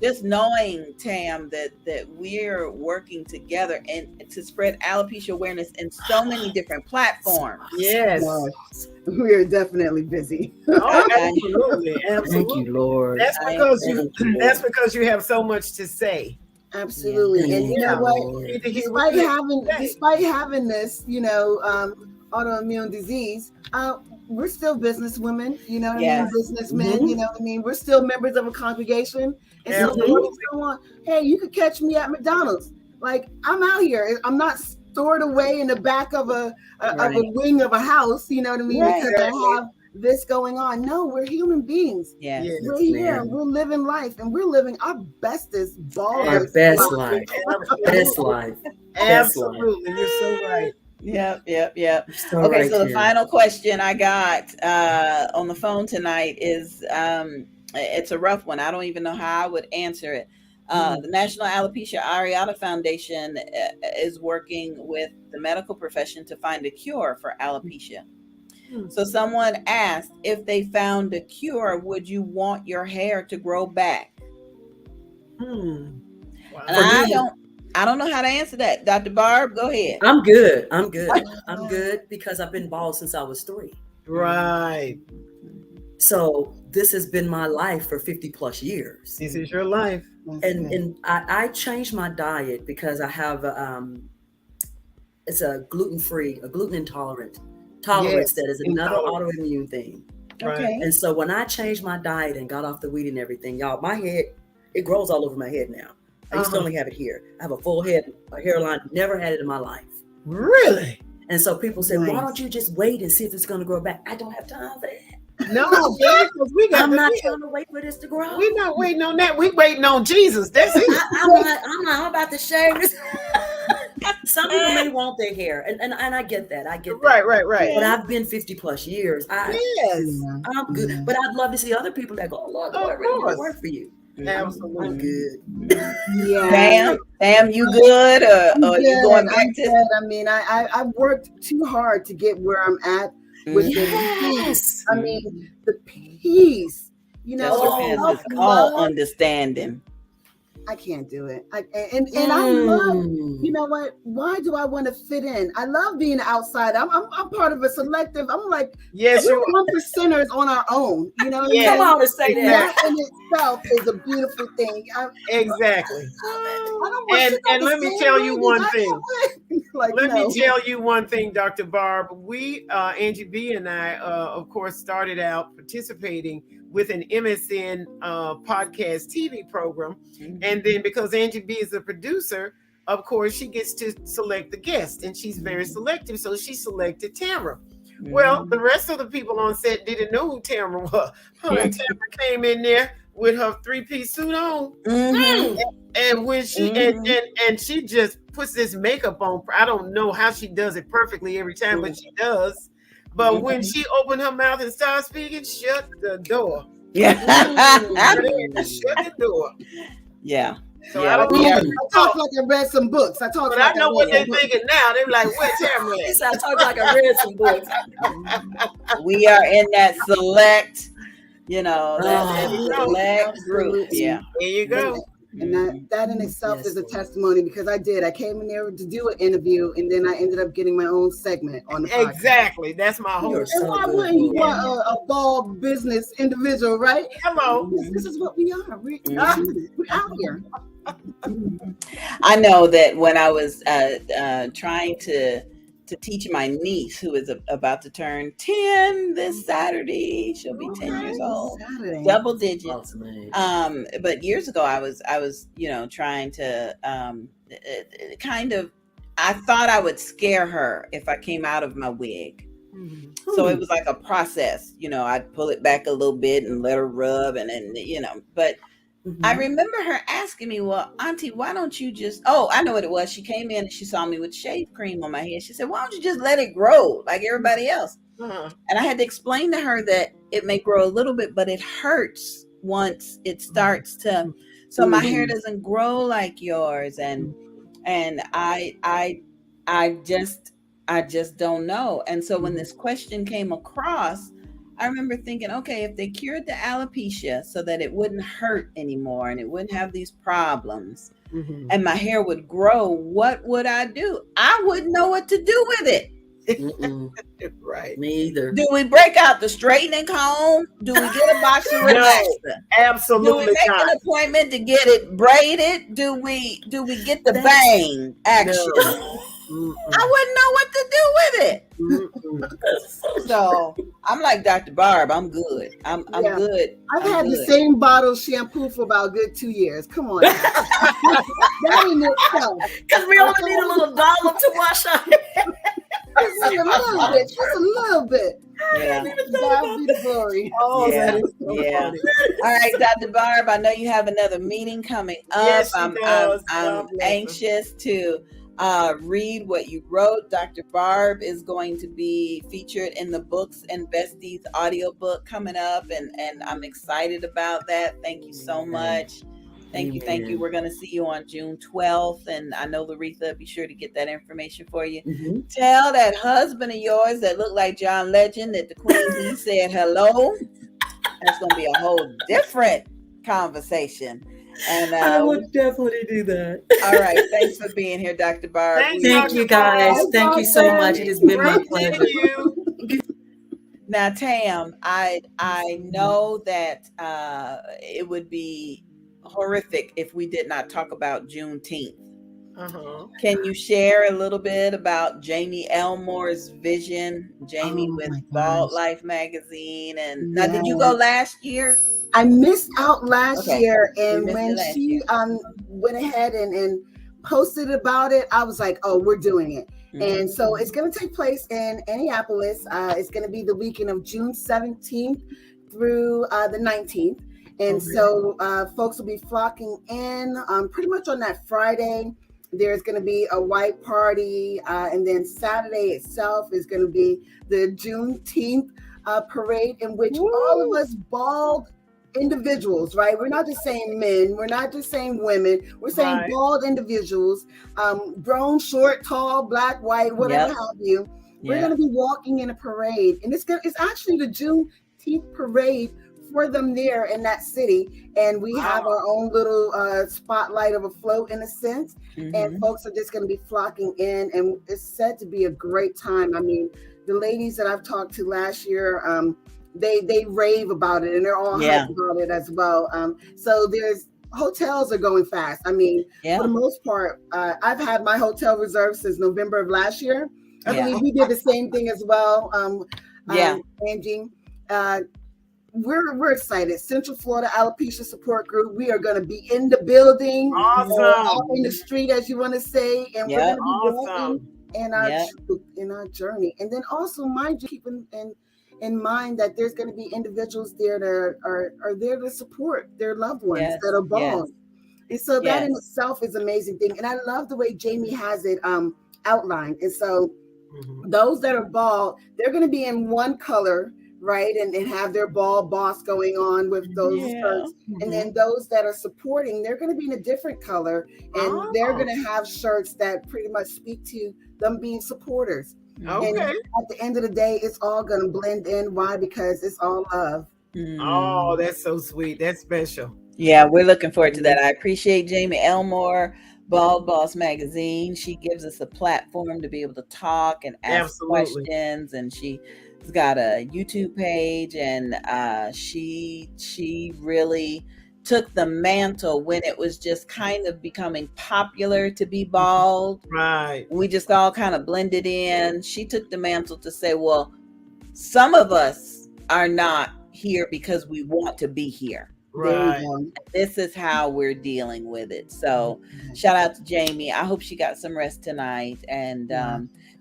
Just knowing, Tam, that we're working together and to spread alopecia awareness in so many different platforms. Yes. We are definitely busy. Oh, absolutely. Thank you, Lord. That's because you have so much to say. Absolutely. And you know what? Despite having this, you know, autoimmune disease, we're still businesswomen, you know what I mean? Businessmen, you know what I mean? We're still members of a congregation. And so hey, you could catch me at McDonald's. Like, I'm out here. I'm not stored away in the back of a wing of a house, you know what I mean? Because I have this going on. No, we're human beings. We're here and we're living life and we're living our bestest Our best life. Best life. Absolutely. You're so right. Yep. Okay, so the final question I got on the phone tonight is it's a rough one. I don't even know how I would answer it. The National Alopecia Areata Foundation is working with the medical profession to find a cure for alopecia. So someone asked, if they found a cure, would you want your hair to grow back? Wow. And I don't know how to answer that. Dr. Barb, go ahead. I'm good because I've been bald since I was 3. Right. So this has been my life for 50 plus years. This is your life. And I changed my diet because I have it's a gluten-free, a gluten intolerant tolerance that is another autoimmune thing. Okay. And so when I changed my diet and got off the weed and everything, y'all, my head, it grows all over my head now. I used to only have it here. I have a full head, a hairline, never had it in my life. Really? And so people say, why don't you just wait and see if it's going to grow back? I don't have time for that. No, I'm not trying to wait for this to grow. We're not waiting on that. We're waiting on Jesus. That's it. I'm about to shave this. Some people may want their hair, and I get that. I get that. Right. But I've been 50 plus years. I'm good. But I'd love to see other people that go, oh, Lord, I really want to work for you. Absolutely. I'm good. Sam, you good? Or you going back to? I mean, I've worked too hard to get where I'm at with the peace. I mean, the peace. You know, all understanding. I can't do it. And I love, you know what? Why do I want to fit in? I love being outside. I'm part of a selective. I'm like, Yes, we're you are. 1%ers on our own. You know what Yes. I mean? Come on and say that. That in itself is a beautiful thing. Exactly. I don't want And let me tell you one thing. Like, Let no. me tell you one thing, Dr. Barb. We, Angie B and I, of course, started out participating with an MSN podcast TV program. And then because Angie B is a producer, of course, she gets to select the guest, and she's very selective. So she selected Tamara. Well, the rest of the people on set didn't know who Tamara was. Tamara came in there with her 3-piece suit on. And when she and she just puts this makeup on. I don't know how she does it perfectly every time, but she does. But when she opened her mouth and started speaking, shut the door. Yeah. Shut the door. Yeah. So Yeah, I don't we know. are- I talk like I read some books. But I know what they're thinking now. They're like, "Where's Tamara?" He said, I talk like I read some books. We are in that select, that select group. Absolutely. Yeah. There you go. And that in itself is a testimony, because I came in there to do an interview, and then I ended up getting my own segment on the podcast. Exactly. That's my whole. You're And so why good, wouldn't you Lord. want a bald business individual, right? Hello. This is what we are. We're out here. I know that when I was trying to teach my niece, who is about to turn 10 this Saturday, she'll be 10 years old, Saturday. double digits. Awesome age. But years ago, I was trying to kind of, I thought I would scare her if I came out of my wig. So it was like a process, I'd pull it back a little bit and let her rub, and then, but I remember her asking me, well, Auntie, why don't you just, I know what it was. She came in and she saw me with shave cream on my head. She said, why don't you just let it grow like everybody else? And I had to explain to her that it may grow a little bit, but it hurts once it starts to, so my hair doesn't grow like yours. And I just don't know. And so when this question came across, I remember thinking, okay, if they cured the alopecia so that it wouldn't hurt anymore and it wouldn't have these problems and my hair would grow, what would I do? I wouldn't know what to do with it. Right. Me either. Do we break out the straightening comb? Do we get a box of relaxer? Absolutely Do we make not. an appointment to get it braided? Do we get the bang action? No. I wouldn't know what to do with it. So I'm like Dr. Barb. I'm good. I'm good. I've had the same bottle of shampoo for about a good 2 years. Come on. That in itself. Because we only need a little dollop to wash our hair. Just a little bit. Yeah. God be the glory. That is so funny. All right, Dr. Barb, I know you have another meeting coming up. Yes, she I'm anxious to read what you wrote. Dr. Barb is going to be featured in the Books and Besties audiobook coming up, and I'm excited about that. Thank you so much. Thank you. We're going to see you on June 12th, and I know Loretha, be sure to get that information for you. Tell that husband of yours that looked like John Legend that the Queen Bee said hello. That's going to be a whole different conversation. And I would definitely do that. All right. Thanks for being here, Dr. Barb. Thank you, guys. Thank you so much. It has been my pleasure. Now, Tam, I know that it would be horrific if we did not talk about Juneteenth. Can you share a little bit about Jamie Elmore's vision? Jamie with Bald Life magazine, and now did you go last year? I missed out last year, and when she year. Went ahead and posted about it, I was like, oh, we're doing it. And so it's going to take place in Annapolis. It's going to be the weekend of June 17th through the 19th. And so folks will be flocking in pretty much on that Friday. There's going to be a white party. And then Saturday itself is going to be the Juneteenth parade, in which all of us bald individuals, right? We're not just saying men. We're not just saying women. We're saying bald individuals, grown, short, tall, black, white, whatever have you. We're going to be walking in a parade. And it's actually the Juneteenth parade for them there in that city, and we have our own little spotlight of a float in a sense, and folks are just going to be flocking in, and it's said to be a great time. I mean, the ladies that I've talked to last year, they rave about it, and they're all hyped about it as well. So there's hotels are going fast. I mean, for the most part, I've had my hotel reserved since November of last year. I believe we did the same thing as well. Angie, we're excited. Central Florida Alopecia Support Group. We are going to be in the building, out in the street, as you want to say, and we're going to be walking in our journey. And then also, mind you, keeping in mind that there's going to be individuals there that are there to support their loved ones that are bald. And so that in itself is an amazing thing. And I love the way Jamie has it outlined. And so those that are bald, they're going to be in one color, right? And have their bald boss going on with those shirts. And then those that are supporting, they're going to be in a different color. And they're going to have shirts that pretty much speak to them being supporters. And at the end of the day, it's all going to blend in. Why? Because it's all love. Oh, that's so sweet. That's special. Yeah, we're looking forward to that. I appreciate Jamie Elmore, Bald Boss Magazine. She gives us a platform to be able to talk and ask questions, and she's got a YouTube page, and she really took the mantle when it was just kind of becoming popular to be bald. Right. We just all kind of blended in. She took the mantle to say, well, some of us are not here because we want to be here. Right. This is how we're dealing with it. So shout out to Jamie. I hope she got some rest tonight. And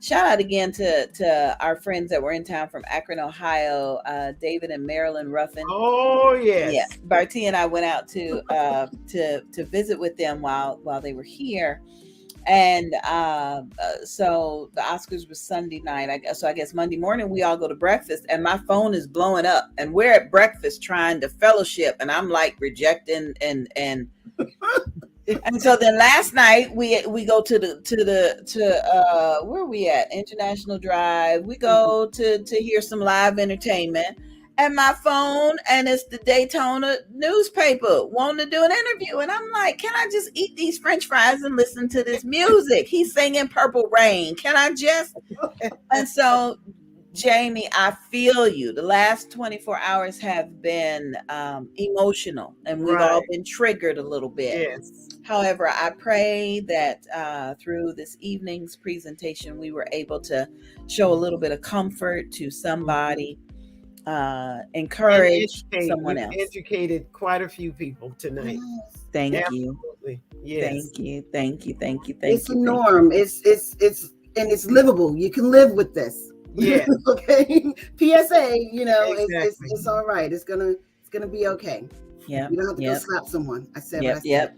shout out again to our friends that were in town from Akron, Ohio, David and Marilyn Ruffin. Oh, yes. Yeah. Barty and I went out to visit with them while they were here. And so the Oscars was Sunday night. I guess Monday morning we all go to breakfast, and my phone is blowing up, and we're at breakfast trying to fellowship, and I'm like rejecting and and so then last night we go to where are we at? International Drive. We go to hear some live entertainment. And my phone, and it's the Daytona newspaper wanting to do an interview. And I'm like, can I just eat these French fries and listen to this music? He's singing Purple Rain. Can I just? And so, Jamie, I feel you. The last 24 hours have been emotional, and we've all been triggered a little bit. Yes. However, I pray that through this evening's presentation, we were able to show a little bit of comfort to somebody. Encourage someone else. Educated quite a few people tonight. Thank Absolutely. you. Yes. Thank you. It's a norm. It's and it's livable. You can live with this. Yeah. Okay. PSA. You know, it's all right. It's gonna be okay. Yeah. You don't have to go slap someone. I said. Yep.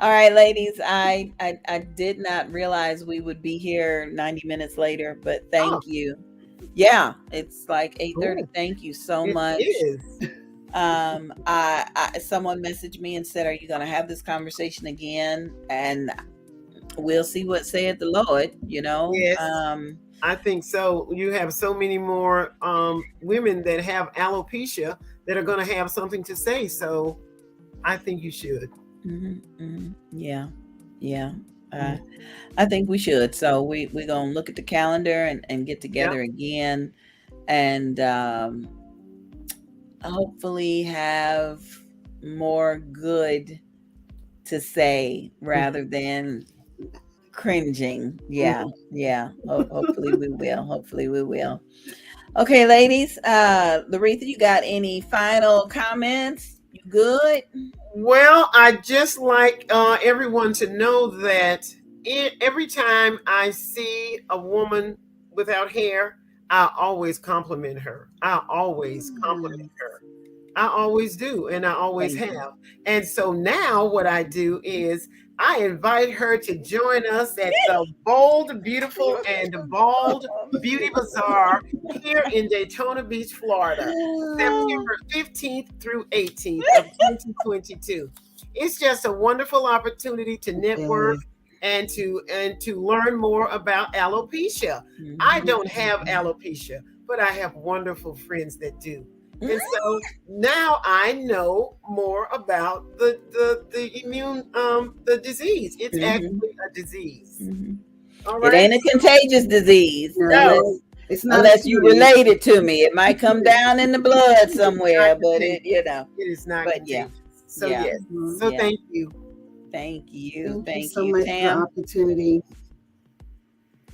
All right, ladies, I did not realize we would be here 90 minutes later, but thank you. Yeah, it's like 8:30. Thank you so much. It is. Someone messaged me and said, are you going to have this conversation again? And we'll see what saith the Lord, you know? Yes. I think so. You have so many more women that have alopecia that are going to have something to say. So I think you should. Yeah. I think we should. So we're going to look at the calendar and get together again, and hopefully have more good to say rather than cringing. Hopefully we will. Okay, ladies, Loretha, you got any final comments? You good? Well, I just like everyone to know that every time I see a woman without hair, I always compliment her. I always compliment her. I always do, and I always have. And so now what I do is I invite her to join us at the Bold, Beautiful, and Bald Beauty Bazaar here in Daytona Beach, Florida, September 15th through 18th of 2022. It's just a wonderful opportunity to network and to learn more about alopecia. I don't have alopecia, but I have wonderful friends that do. And so now I know more about the immune the disease. It's actually a disease. All right. It ain't a contagious disease. No. It's not unless you relate it to me. It might come down in the blood somewhere, but it is not but contagious. So yeah. yes. So thank you. Thank you. Thank you so much Tam. for the opportunity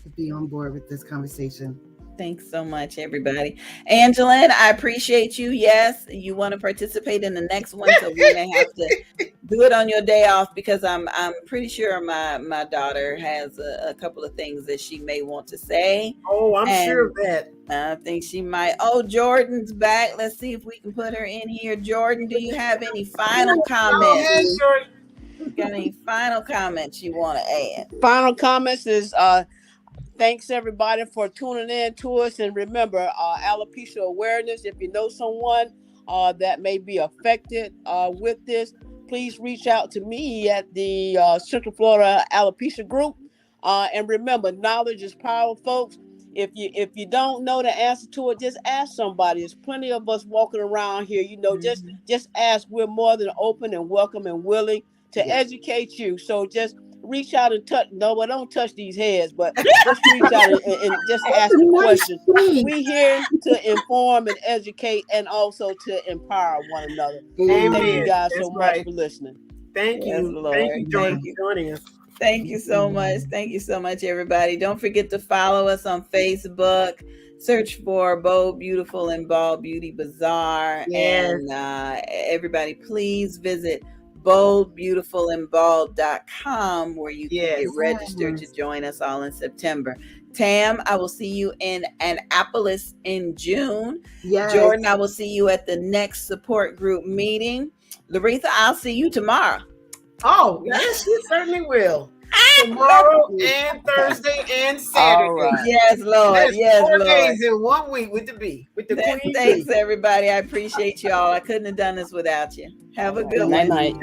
to be on board with this conversation. Thanks so much, everybody. Angeline, I appreciate you. Yes, you want to participate in the next one, so we may have to do it on your day off, because I'm pretty sure my daughter has a couple of things that she may want to say. Oh, I'm sure of that. I think she might. Oh, Jordan's back. Let's see if we can put her in here. Jordan, do you have any final comments? Hey, Jordan. Got any final comments you want to add? Final comments is thanks everybody for tuning in to us, and remember, alopecia awareness. If you know someone that may be affected with this, please reach out to me at the Central Florida Alopecia Group. And remember, knowledge is power, folks. If you don't know the answer to it, just ask somebody. There's plenty of us walking around here. Just ask. We're more than open and welcome and willing to educate you. So just reach out and touch. No, but don't touch these heads, but just reach out and just ask a question. We here to inform and educate, and also to empower one another. Amen. Thank you guys so much right. for listening. Thank you. Lord. Thank you, Jordan, for joining us. Thank you so much. Thank you so much, everybody. Don't forget to follow us on Facebook. Search for Bold, Beautiful, and Bald Beauty Bazaar. Yes. And everybody, please visit boldbeautifulandbald.com, where you can get registered to join us all in September. Tam, I will see you in Annapolis in June. Yes. Jordan, I will see you at the next support group meeting. Loretha, I'll see you tomorrow. Oh, yes, you certainly will. Tomorrow and Thursday and Saturday. Right. Yes, Lord. That's yes, 4 Lord. days in 1 week with the Queen Thanks, Bee. everybody. I appreciate y'all. I couldn't have done this without you. Have a good one. Night.